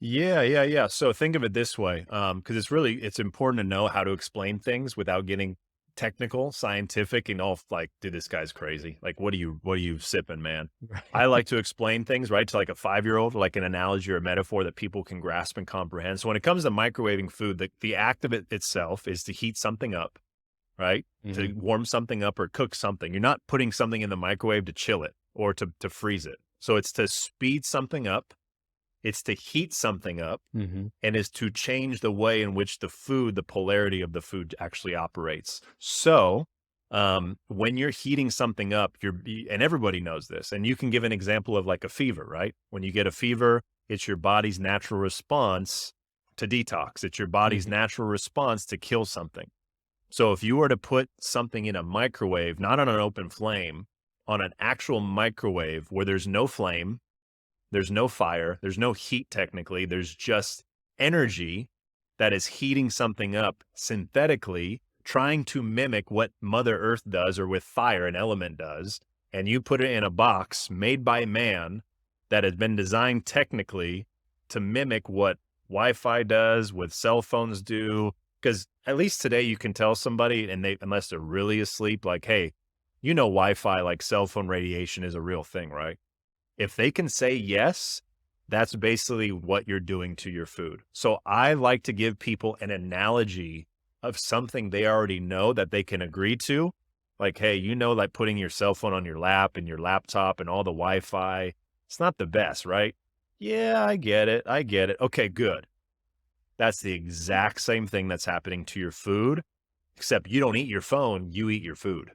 Yeah. So think of it this way, because it's important to know how to explain things without getting technical, scientific, and all like, dude, this guy's crazy. Like, what are you sipping, man? I like to explain things, right, to like a 5-year-old, like an analogy or a metaphor that people can grasp and comprehend. So when it comes to microwaving food, the act of it itself is to heat something up, right? To warm something up or cook something. You're not putting something in the microwave to chill it or to freeze it. So it's to speed something up. It's to heat something up, and is to change the way in which the polarity of the food actually operates. So when you're heating something up, and everybody knows this, and you can give an example of like a fever, right? When you get a fever, it's your body's natural response to detox. It's your body's natural response to kill something. So if you were to put something in a microwave, not on an open flame, on an actual microwave where there's no flame, there's no fire, there's no heat technically, there's just energy that is heating something up synthetically, trying to mimic what Mother Earth does or with fire an element does, and you put it in a box made by man that has been designed technically to mimic what Wi-Fi does, what cell phones do, because at least today you can tell somebody, and unless they're really asleep, like, hey, Wi-Fi, like cell phone radiation is a real thing, right? If they can say yes, that's basically what you're doing to your food. So I like to give people an analogy of something they already know that they can agree to. Like, hey, like putting your cell phone on your lap and your laptop and all the Wi-Fi, it's not the best, right? Yeah, I get it. Okay, good. That's the exact same thing that's happening to your food, except you don't eat your phone, you eat your food.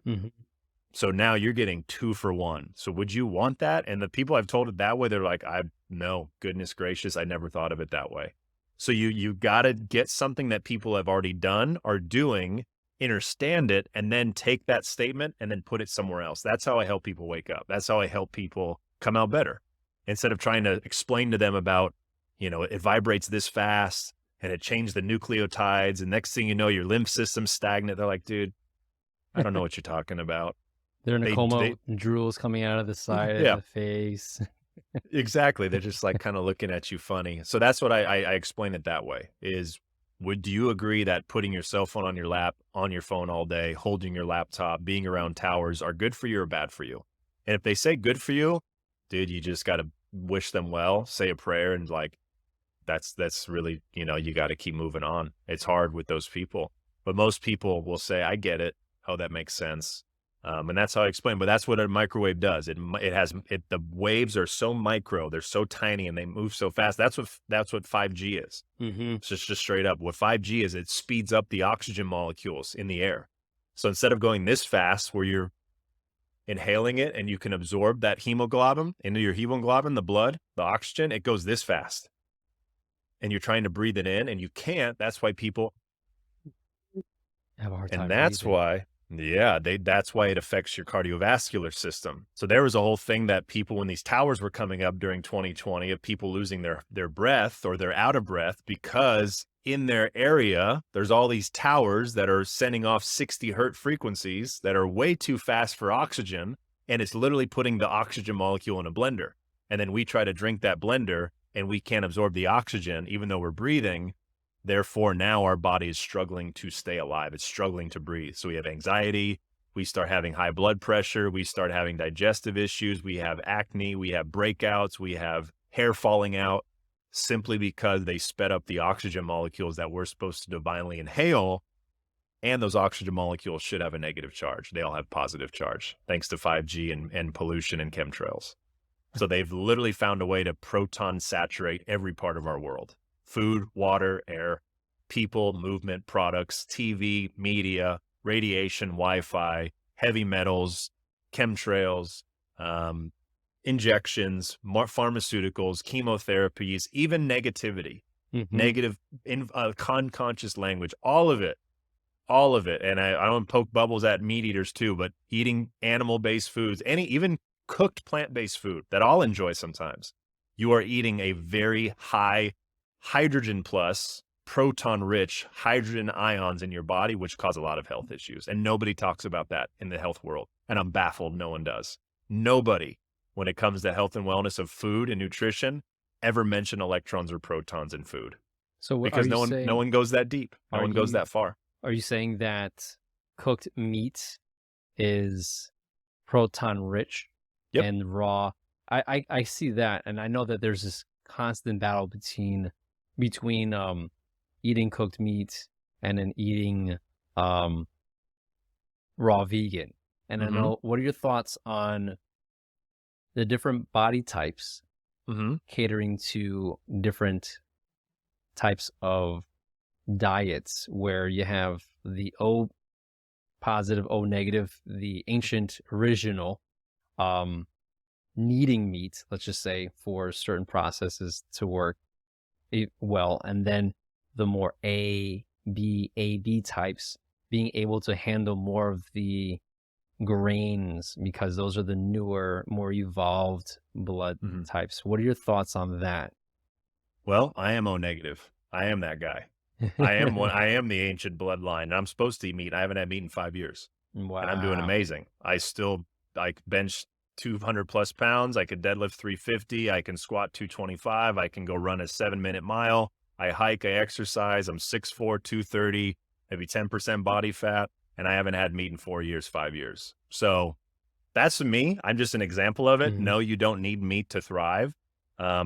So now you're getting 2 for 1. So would you want that? And the people I've told it that way, they're like, no, goodness gracious, I never thought of it that way. So you got to get something that people have already done, are doing, understand it, and then take that statement and then put it somewhere else. That's how I help people wake up. That's how I help people come out better. Instead of trying to explain to them about, it vibrates this fast and it changed the nucleotides. And next thing you know, your lymph system's stagnant. They're like, dude, I don't know what you're talking about. They're in a coma, drool's coming out of the side of the face. Exactly. They're just like kind of looking at you funny. So that's what I explain it that way is, do you agree that putting your cell phone on your lap, on your phone all day, holding your laptop, being around towers are good for you or bad for you? And if they say good for you, dude, you just got to wish them well, say a prayer, and like, that's really, you got to keep moving on. It's hard with those people, but most people will say, I get it. Oh, that makes sense. And that's how I explain, but that's what a microwave does. The waves are so micro, they're so tiny, and they move so fast. That's what 5G is. It's just straight up. What 5G is, it speeds up the oxygen molecules in the air. So instead of going this fast, where you're inhaling it and you can absorb that hemoglobin into your hemoglobin, the blood, the oxygen, it goes this fast. And you're trying to breathe it in, and you can't. That's why people have a hard time. And that's breathing. why. Yeah, that's why it affects your cardiovascular system. So there was a whole thing that people, when these towers were coming up during 2020, of people losing their breath, or they're out of breath because in their area there's all these towers that are sending off 60 hertz frequencies that are way too fast for oxygen, and it's literally putting the oxygen molecule in a blender. And then we try to drink that blender and we can't absorb the oxygen even though we're breathing. Therefore, now our body is struggling to stay alive. It's struggling to breathe. So we have anxiety. We start having high blood pressure. We start having digestive issues. We have acne. We have breakouts. We have hair falling out, simply because they sped up the oxygen molecules that we're supposed to divinely inhale. And those oxygen molecules should have a negative charge. They all have positive charge, thanks to 5G and pollution and chemtrails. So they've literally found a way to proton saturate every part of our world. Food, water, air, people, movement, products, TV, media, radiation, Wi-Fi, heavy metals, chemtrails, injections, pharmaceuticals, chemotherapies, even negativity, negative, conscious language, all of it. All of it. And I don't poke bubbles at meat eaters too, but eating animal-based foods, even cooked plant-based food that I'll enjoy sometimes, you are eating a very high hydrogen plus proton rich hydrogen ions in your body, which cause a lot of health issues. And nobody talks about that in the health world. And I'm baffled no one does. Nobody, when it comes to health and wellness of food and nutrition, ever mention electrons or protons in food. So what Because are you no one goes that deep. No one goes that far. Are you saying that cooked meat is proton rich Yep. and raw? I see that, and I know that there's this constant battle between eating cooked meat and then eating raw vegan. And I know, what are your thoughts on the different body types catering to different types of diets, where you have the O positive, O negative, the ancient original needing meat, let's just say, for certain processes to work well, and then the more AB types being able to handle more of the grains, because those are the newer, more evolved blood types. What are your thoughts on that? Well, I am O negative. I am that guy. I am the ancient bloodline, and I'm supposed to eat meat. I haven't had meat in 5 years. Wow. And I'm doing amazing. I bench 200 plus pounds. I could deadlift 350. I can squat 225. I can go run a 7-minute mile. I hike, I exercise. I'm 6'4", 230, maybe 10% body fat. And I haven't had meat in 4 years, 5 years. So that's me. I'm just an example of it. No, you don't need meat to thrive.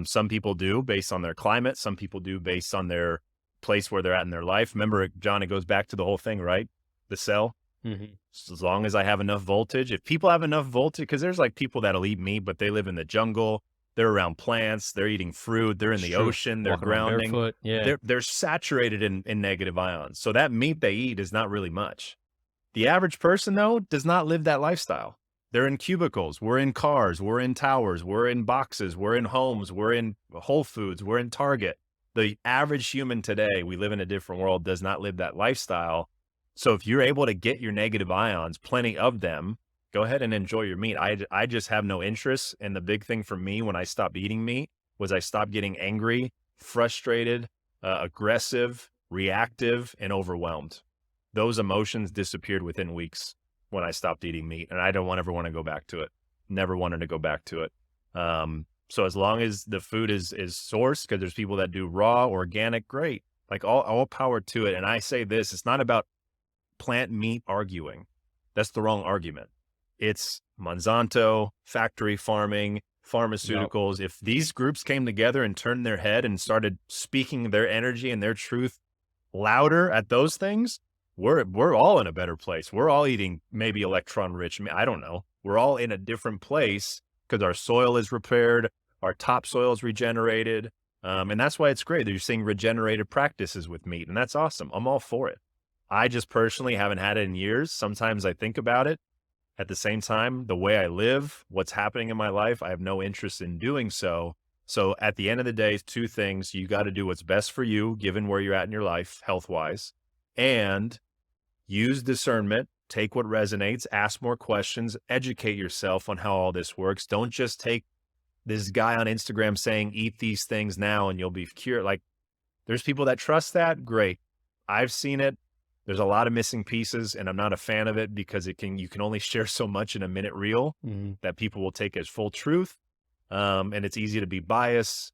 Some people do based on their climate. Some people do based on their place where they're at in their life. Remember, John, it goes back to the whole thing, right? The cell. So as long as I have enough voltage, if people have enough voltage, because there's like people that'll eat meat, but they live in the jungle, they're around plants, they're eating fruit, they're in the ocean, they're grounding. Barefoot. Yeah. They're saturated in negative ions. So that meat they eat is not really much. The average person, though, does not live that lifestyle. They're in cubicles. We're in cars. We're in towers. We're in boxes. We're in homes. We're in Whole Foods. We're in Target. The average human today, we live in a different world, does not live that lifestyle. So if you're able to get your negative ions, plenty of them, go ahead and enjoy your meat. I just have no interest. And the big thing for me when I stopped eating meat was I stopped getting angry, frustrated, aggressive, reactive, and overwhelmed. Those emotions disappeared within weeks when I stopped eating meat. And I don't ever want to go back to it. Never wanted to go back to it. So as long as the food is sourced, because there's people that do raw, organic, great. Like all power to it. And I say this, it's not about plant meat arguing. That's the wrong argument. It's Monsanto, factory farming, pharmaceuticals. If these groups came together and turned their head and started speaking their energy and their truth louder at those things, we're all in a better place. We're all eating maybe electron rich. I don't know. We're all in a different place because our soil is repaired, our topsoil is regenerated. And that's why it's great that you're seeing regenerative practices with meat. And that's awesome. I'm all for it. I just personally haven't had it in years. Sometimes I think about it. At the same time, the way I live, what's happening in my life, I have no interest in doing so. So at the end of the day, two things. You got to do what's best for you, given where you're at in your life, health-wise, and use discernment take what resonates, ask more questions, educate yourself on how all this works. Don't just take this guy on Instagram saying, eat these things now and you'll be cured. Like, there's people that trust that. Great. I've seen it. There's a lot of missing pieces, and I'm not a fan of it because you can only share so much in a minute reel that people will take as full truth. And it's easy to be biased,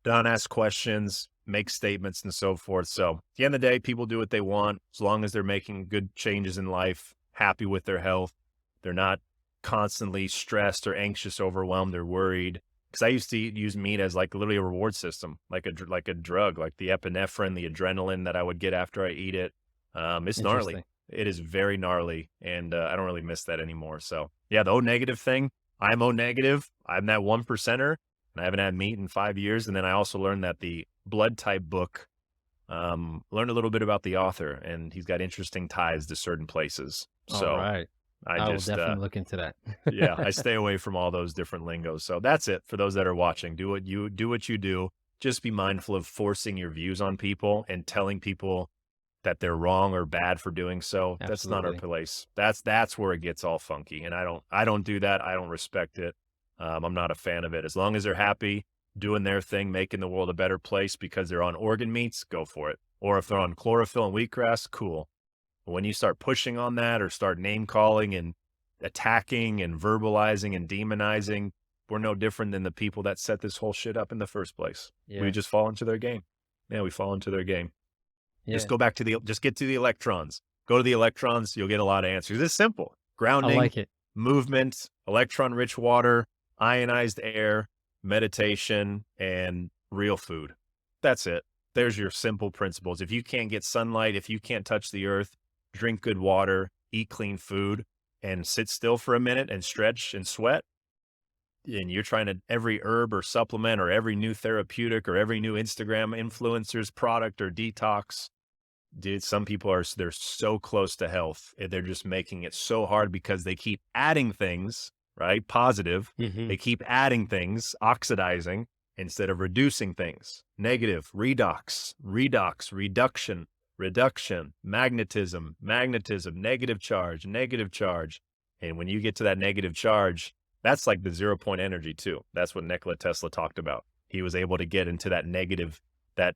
don't ask questions, make statements and so forth. So at the end of the day, people do what they want as long as they're making good changes in life, happy with their health. They're not constantly stressed or anxious, overwhelmed, or worried. Because I used to use meat as like literally a reward system, like a drug, like the epinephrine, the adrenaline that I would get after I eat it. It's gnarly. It is very gnarly, and I don't really miss that anymore. So yeah, the O negative thing, I'm O negative. I'm that 1%er, and I haven't had meat in 5 years. And then I also learned that the blood type book, learned a little bit about the author, and he's got interesting ties to certain places. So All right. I will definitely look into that. yeah, I stay away from all those different lingos. So that's it for those that are watching. Do what you do. Just be mindful of forcing your views on people and telling people that they're wrong or bad for doing so. Absolutely. That's not our place. That's where it gets all funky. And I don't do that. I don't respect it. I'm not a fan of it. As long as they're happy doing their thing, making the world a better place because they're on organ meats, go for it. Or if they're on chlorophyll and wheatgrass, cool. But when you start pushing on that or start name calling and attacking and verbalizing and demonizing, we're no different than the people that set this whole shit up in the first place. Yeah. We just fall into their game. Yeah, we fall into their game. Yeah. Just get to the electrons. Go to the electrons. You'll get a lot of answers. It's simple. Grounding, I like it. movement, electron-rich water, ionized air, meditation, and real food. That's it. There's your simple principles. If you can't get sunlight, if you can't touch the earth, drink good water, eat clean food, and sit still for a minute and stretch and sweat, and you're trying to every herb or supplement or every new therapeutic or every new Instagram influencer's product or detox, dude, some people they're so close to health. They're just making it so hard because they keep adding things, right? Positive. They keep adding things, oxidizing instead of reducing things. Negative, redox, reduction, magnetism, negative charge. And when you get to that negative charge, that's like the 0 point energy too. That's what Nikola Tesla talked about. He was able to get into that negative, that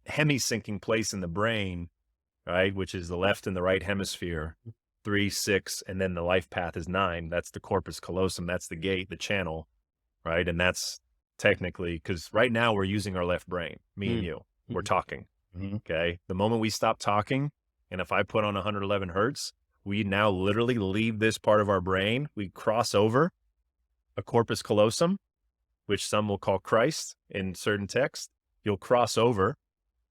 hemi-syncing place in the brain, right? Which is the left and the right hemisphere, 3, 6, and then the life path is 9. That's the corpus callosum. That's the gate, the channel, right? And that's technically, because right now we're using our left brain, me and you, we're talking. Okay. The moment we stop talking, and if I put on 111 hertz, we now literally leave this part of our brain. We cross over a corpus callosum, which some will call Christ in certain texts. You'll cross over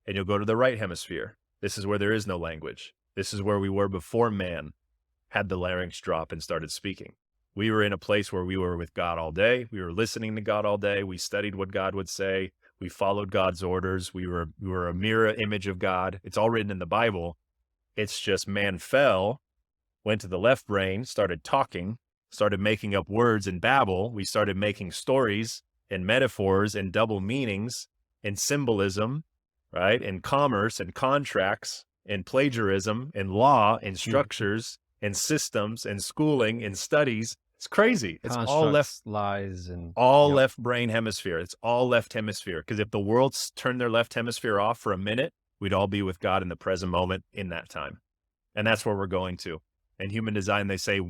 and you'll go to the right hemisphere. This is where there is no language. This is where we were before man had the larynx drop and started speaking. We were in a place where we were with God all day. We were listening to God all day. We studied what God would say. We followed God's orders. We were a mirror image of God. It's all written in the Bible. It's just man fell, went to the left brain, started talking, started making up words and babble. We started making stories and metaphors and double meanings and symbolism, right? And commerce and contracts and plagiarism and law and structures and systems and schooling and studies. It's crazy. It's all left, lies and all left brain hemisphere. It's all left hemisphere. Because if the world turned their left hemisphere off for a minute, we'd all be with God in the present moment in that time. And that's where we're going to. In human design, they say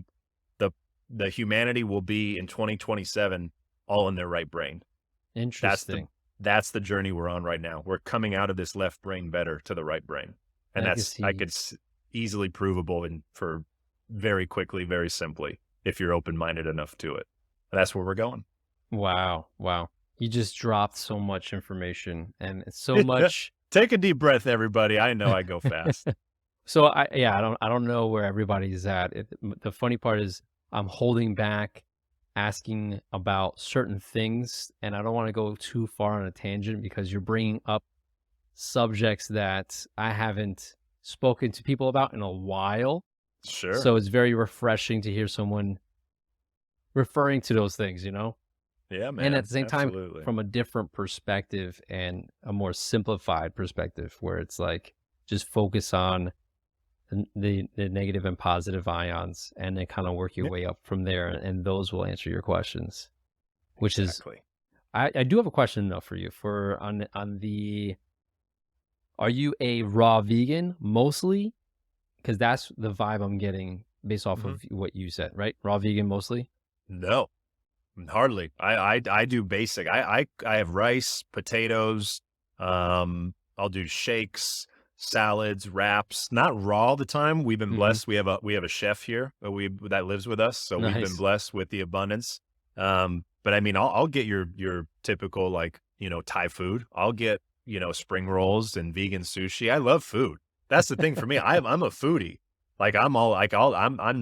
the humanity will be in 2027 all in their right brain. Interesting. That's the journey we're on right now. We're coming out of this left brain better to the right brain. And I could easily provable for very quickly, very simply, if you're open-minded enough to it. And that's where we're going. Wow. You just dropped so much information and it's so much. Take a deep breath, everybody. I know I go fast. So I don't know where everybody's at. The funny part is I'm holding back asking about certain things, and I don't want to go too far on a tangent because you're bringing up subjects that I haven't spoken to people about in a while. Sure. So it's very refreshing to hear someone referring to those things, you know? Yeah, man. And at the same absolutely. time, from a different perspective and a more simplified perspective where it's like, just focus on the negative and positive ions, and then kind of work your Yeah, way up from there, and those will answer your questions. Which is, exactly. I do have a question though for you for on the, are you a raw vegan mostly? Because that's the vibe I'm getting based off Mhm. of what you said, right? Raw vegan mostly. No, hardly. I do basic. I have rice, potatoes. I'll do shakes, salads, wraps. Not raw all the time. We've been Hmm. blessed. We have a chef here that lives with us, so we've been Nice. blessed with the abundance. But I mean, I'll get your typical like Thai food. I'll get spring rolls and vegan sushi. I love food. That's the thing for me. I'm a foodie. Like I'm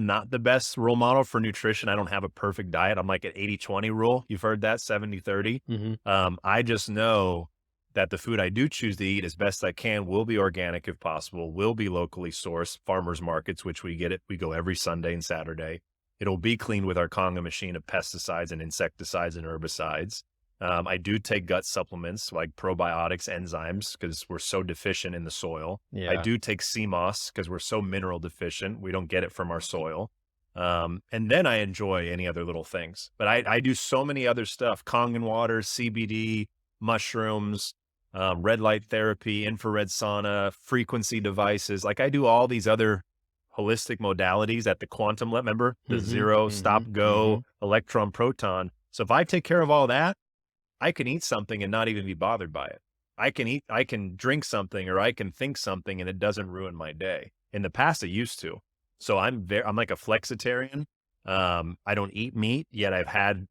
not the best role model for nutrition. I don't have a perfect diet. I'm like an 80-20 rule. You've heard that 70-30. Hmm. I just know that the food I do choose to eat as best I can will be organic if possible, will be locally sourced, farmers markets, which we go every Sunday and Saturday. It'll be cleaned with our Conga machine of pesticides and insecticides and herbicides. I do take gut supplements like probiotics, enzymes, because we're so deficient in the soil. I Yeah. do take sea moss because we're so mineral deficient. We don't get it from our soil. And then I enjoy any other little things. But I do so many other stuff: Kangen water, CBD, mushrooms, red light therapy, infrared sauna, frequency devices. Like I do all these other holistic modalities at the quantum level. Remember the Hmm. zero, Hmm. stop, Hmm. go, electron, proton. So if I take care of all that, I can eat something and not even be bothered by it. I can drink something or I can think something and it doesn't ruin my day. In the past, it used to. So I'm like a flexitarian. I don't eat meat, yet I've had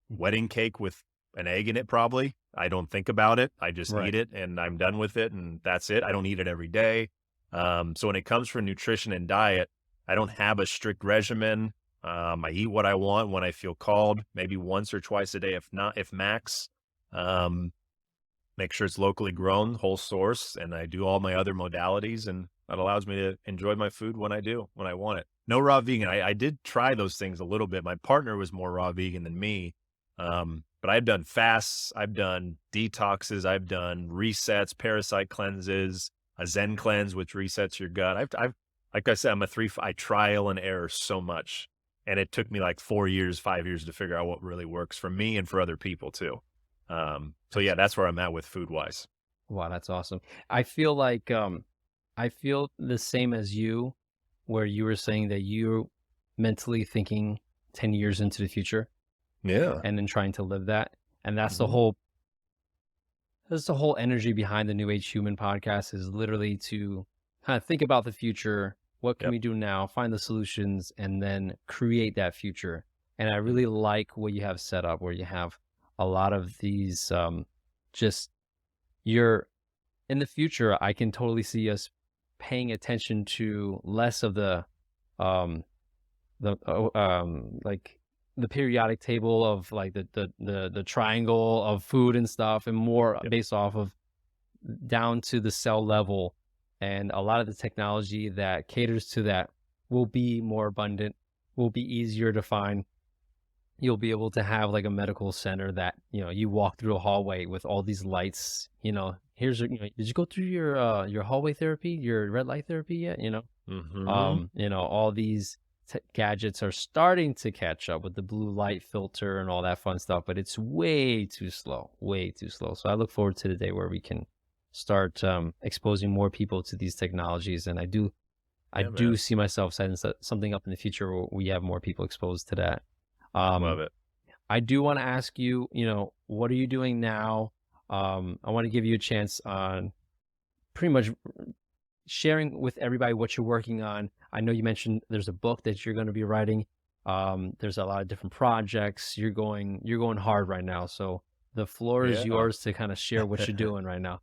wedding cake with an egg in it probably. I don't think about it. I just Right. eat it and I'm done with it and that's it. I don't eat it every day. So when it comes for nutrition and diet, I don't have a strict regimen. I eat what I want when I feel called, maybe once or twice a day, if max. Um, make sure it's locally grown, whole source, and I do all my other modalities, and that allows me to enjoy my food when I want it. No raw vegan. I did try those things a little bit. My partner was more raw vegan than me. But I've done fasts, I've done detoxes, I've done resets, parasite cleanses, a Zen cleanse, which resets your gut. I've like I said, I trial and error so much. And it took me like 4 years, 5 years to figure out what really works for me and for other people too. So yeah, That's, that's where I'm at with food wise. wow, that's awesome. I feel like I feel the same as you, where you were saying that you're mentally thinking 10 years into the future Yeah. and then trying to live that. And Hmm. that's the whole energy behind the New Age Human podcast, is literally to kind of think about the future. What can Yep. we do now? Find the solutions and then create that future. And I Mm. really like what you have set up, where you have a lot of these, just you're in the future. I can totally see us paying attention to less of um, like the periodic table of like the triangle of food and stuff, and more Yep. based off of down to the cell level. And a lot of the technology that caters to that will be more abundant, will be easier to find. You'll be able to have like a medical center that, you walk through a hallway with all these lights. Did you go through your hallway therapy, your red light therapy yet? Hmm. All these gadgets are starting to catch up with the blue light filter and all that fun stuff, but it's way too slow, way too slow. So I look forward to the day where we can start exposing more people to these technologies. And I Yeah, do man. see myself setting something up in the future where we have more people exposed to that. Um, Love it. I do want to ask you, what are you doing now? I want to give you a chance on pretty much sharing with everybody what you're working on. I know you mentioned there's a book that you're going to be writing. There's a lot of different projects. You're going hard right now. So the floor is Yeah. yours to kind of share what you're doing right now.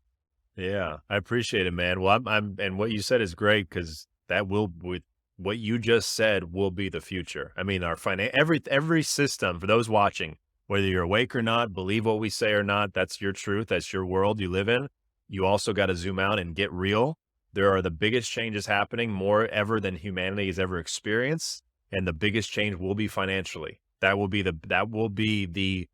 Yeah. I appreciate it, man. Well, and what you said is great because with what you just said will be the future. I mean, every system for those watching, whether you're awake or not, believe what we say or not, that's your truth. That's your world you live in. You also got to zoom out and get real. There are the biggest changes happening more ever than humanity has ever experienced. And the biggest change will be financially. That will be the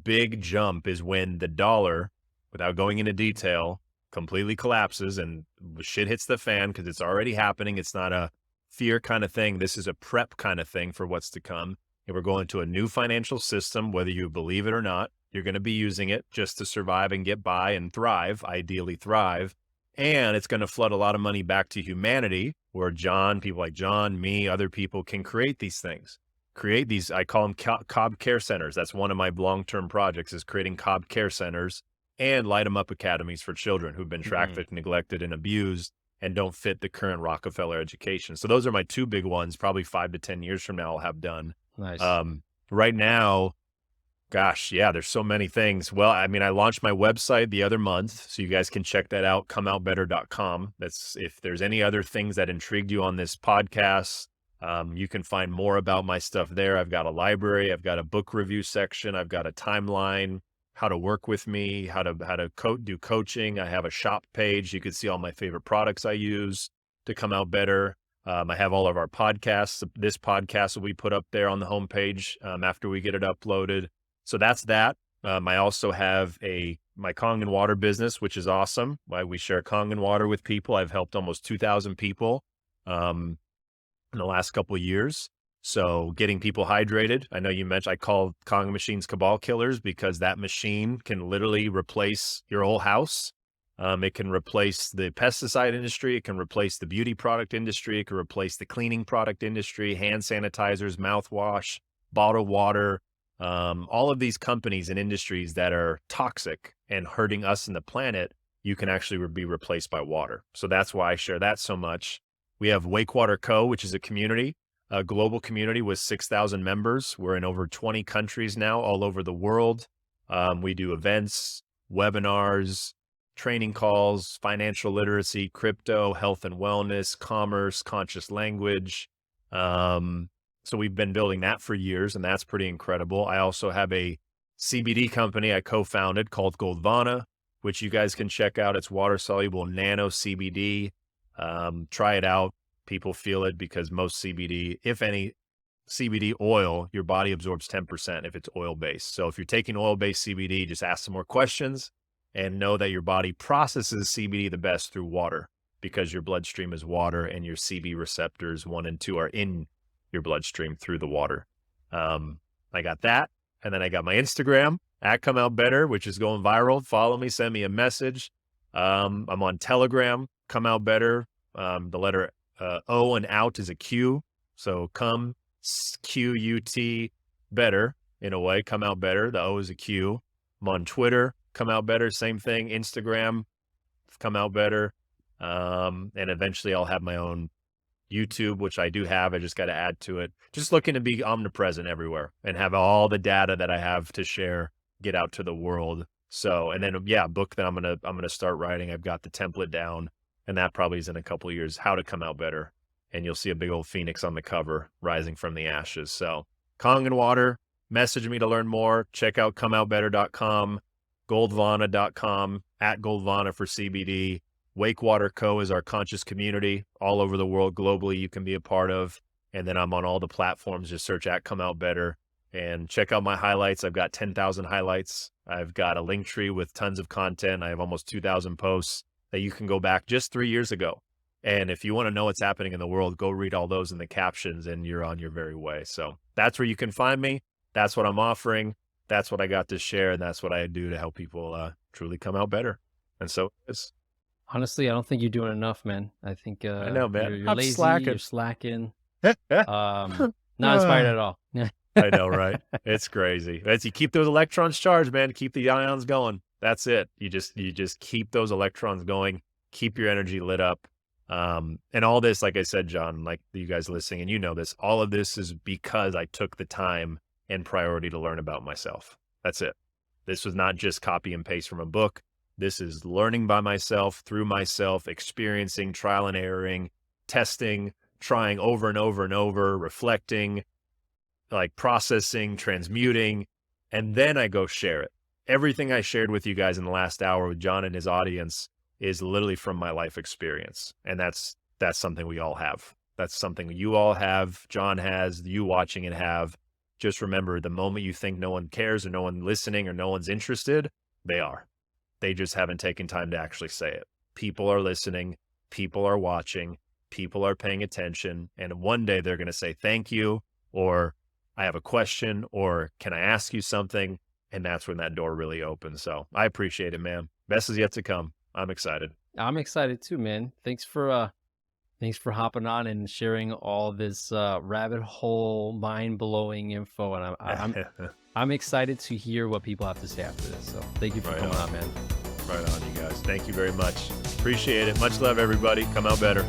big jump is when the dollar, without going into detail, completely collapses and shit hits the fan because it's already happening. It's not a fear kind of thing. This is a prep kind of thing for what's to come. And we're going to a new financial system, whether you believe it or not. You're going to be using it just to survive and get by and thrive, ideally thrive. And it's going to flood a lot of money back to humanity, where John, people like John, me, other people can create these things. Create these, I call them Cobb Care Centers. That's one of my long-term projects, is creating Cobb Care Centers and light 'em up academies for children who've been trafficked, neglected, and abused and don't fit the current Rockefeller education. So those are my two big ones. Probably 5 to 10 years from now, I'll have done. Nice. Right now, gosh, yeah, there's so many things. Well, I mean, I launched my website the other month, so you guys can check that out, comeoutbetter.com. That's, if there's any other things that intrigued you on this podcast, you can find more about my stuff there. I've got a library, I've got a book review section, I've got a timeline, how to work with me, how to do coaching. I have a shop page. You can see all my favorite products I use to come out better. I have all of our podcasts. This podcast will be put up there on the homepage after we get it uploaded. So that's that. I also have my Kangen water business, which is awesome. We share Kangen water with people. I've helped almost 2,000 people in the last couple of years. So getting people hydrated. I know you mentioned I call Kangen machines cabal killers because that machine can literally replace your whole house. It can replace the pesticide industry. It can replace the beauty product industry. It can replace the cleaning product industry, hand sanitizers, mouthwash, bottled water. All of these companies and industries that are toxic and hurting us and the planet, you can actually be replaced by water. So that's why I share that so much. We have Wakewater Co., which is a community, a global community with 6,000 members. We're in over 20 countries now, all over the world. We do events, webinars, training calls, financial literacy, crypto, health and wellness, commerce, conscious language. So we've been building that for years, and that's pretty incredible. I also have a CBD company I co-founded called Goldvana, which you guys can check out. It's water-soluble nano CBD. Try it out. People feel it because most CBD, if any CBD oil, your body absorbs 10% if it's oil-based. So if you're taking oil-based CBD, just ask some more questions and know that your body processes CBD the best through water, because your bloodstream is water and your CB receptors 1 and 2 are in your bloodstream through the water. I got that. And then I got my Instagram at Come Out Better, which is going viral. Follow me, send me a message. I'm on Telegram, Come Out Better. The letter O and out is a Q. So come, Q-U-T, better in a way, Come Out Better. The O is a Q. I'm on Twitter, Come Out Better, same thing. Instagram, Come Out Better. And eventually I'll have my own YouTube, which I do have. I just got to add to it. Just looking to be omnipresent everywhere and have all the data that I have to share, get out to the world. So, and then, yeah, book that I'm going to start writing. I've got the template down, and that probably is in a couple of years, How to Come Out Better. And you'll see a big old phoenix on the cover rising from the ashes. So Kangen water, message me to learn more. Check out comeoutbetter.com, goldvana.com, at Goldvana for CBD. Wakewater Co. is our conscious community all over the world, globally, you can be a part of. And then I'm on all the platforms. Just search at Come Out Better and check out my highlights. I've got 10,000 highlights. I've got a link tree with tons of content. I have almost 2,000 posts that you can go back just 3 years ago. And if you want to know what's happening in the world, go read all those in the captions and you're on your very way. So that's where you can find me. That's what I'm offering. That's what I got to share. And that's what I do to help people truly come out better. And so it's, honestly, I don't think you're doing enough, man. I think I know, man. You're I'm lazy, slacking. you're slacking. Not inspired at all. I know, right? It's crazy. As you keep those electrons charged, man, keep the ions going. That's it. You just keep those electrons going, keep your energy lit up. And all this, like I said, John, like you guys listening, and you know this, all of this is because I took the time and priority to learn about myself. That's it. This was not just copy and paste from a book. This is learning by myself, through myself, experiencing, trial and erroring, testing, trying over and over and over, reflecting, like processing, transmuting, and then I go share it. Everything I shared with you guys in the last hour with John and his audience is literally from my life experience. And that's something we all have. That's something you all have, John has, you watching it have. Just remember, the moment you think no one cares or no one listening or no one's interested, they are. They just haven't taken time to actually say it. People are listening. People are watching. People are paying attention. And one day they're going to say, thank you, or I have a question, or can I ask you something? And that's when that door really opens. So I appreciate it, man. Best is yet to come. I'm excited. I'm excited too, man. Thanks for hopping on and sharing all this rabbit hole, mind blowing info. And I'm excited to hear what people have to say after this. So thank you for coming on, man. Right on, you guys. Thank you very much. Appreciate it. Much love, everybody. Come out better.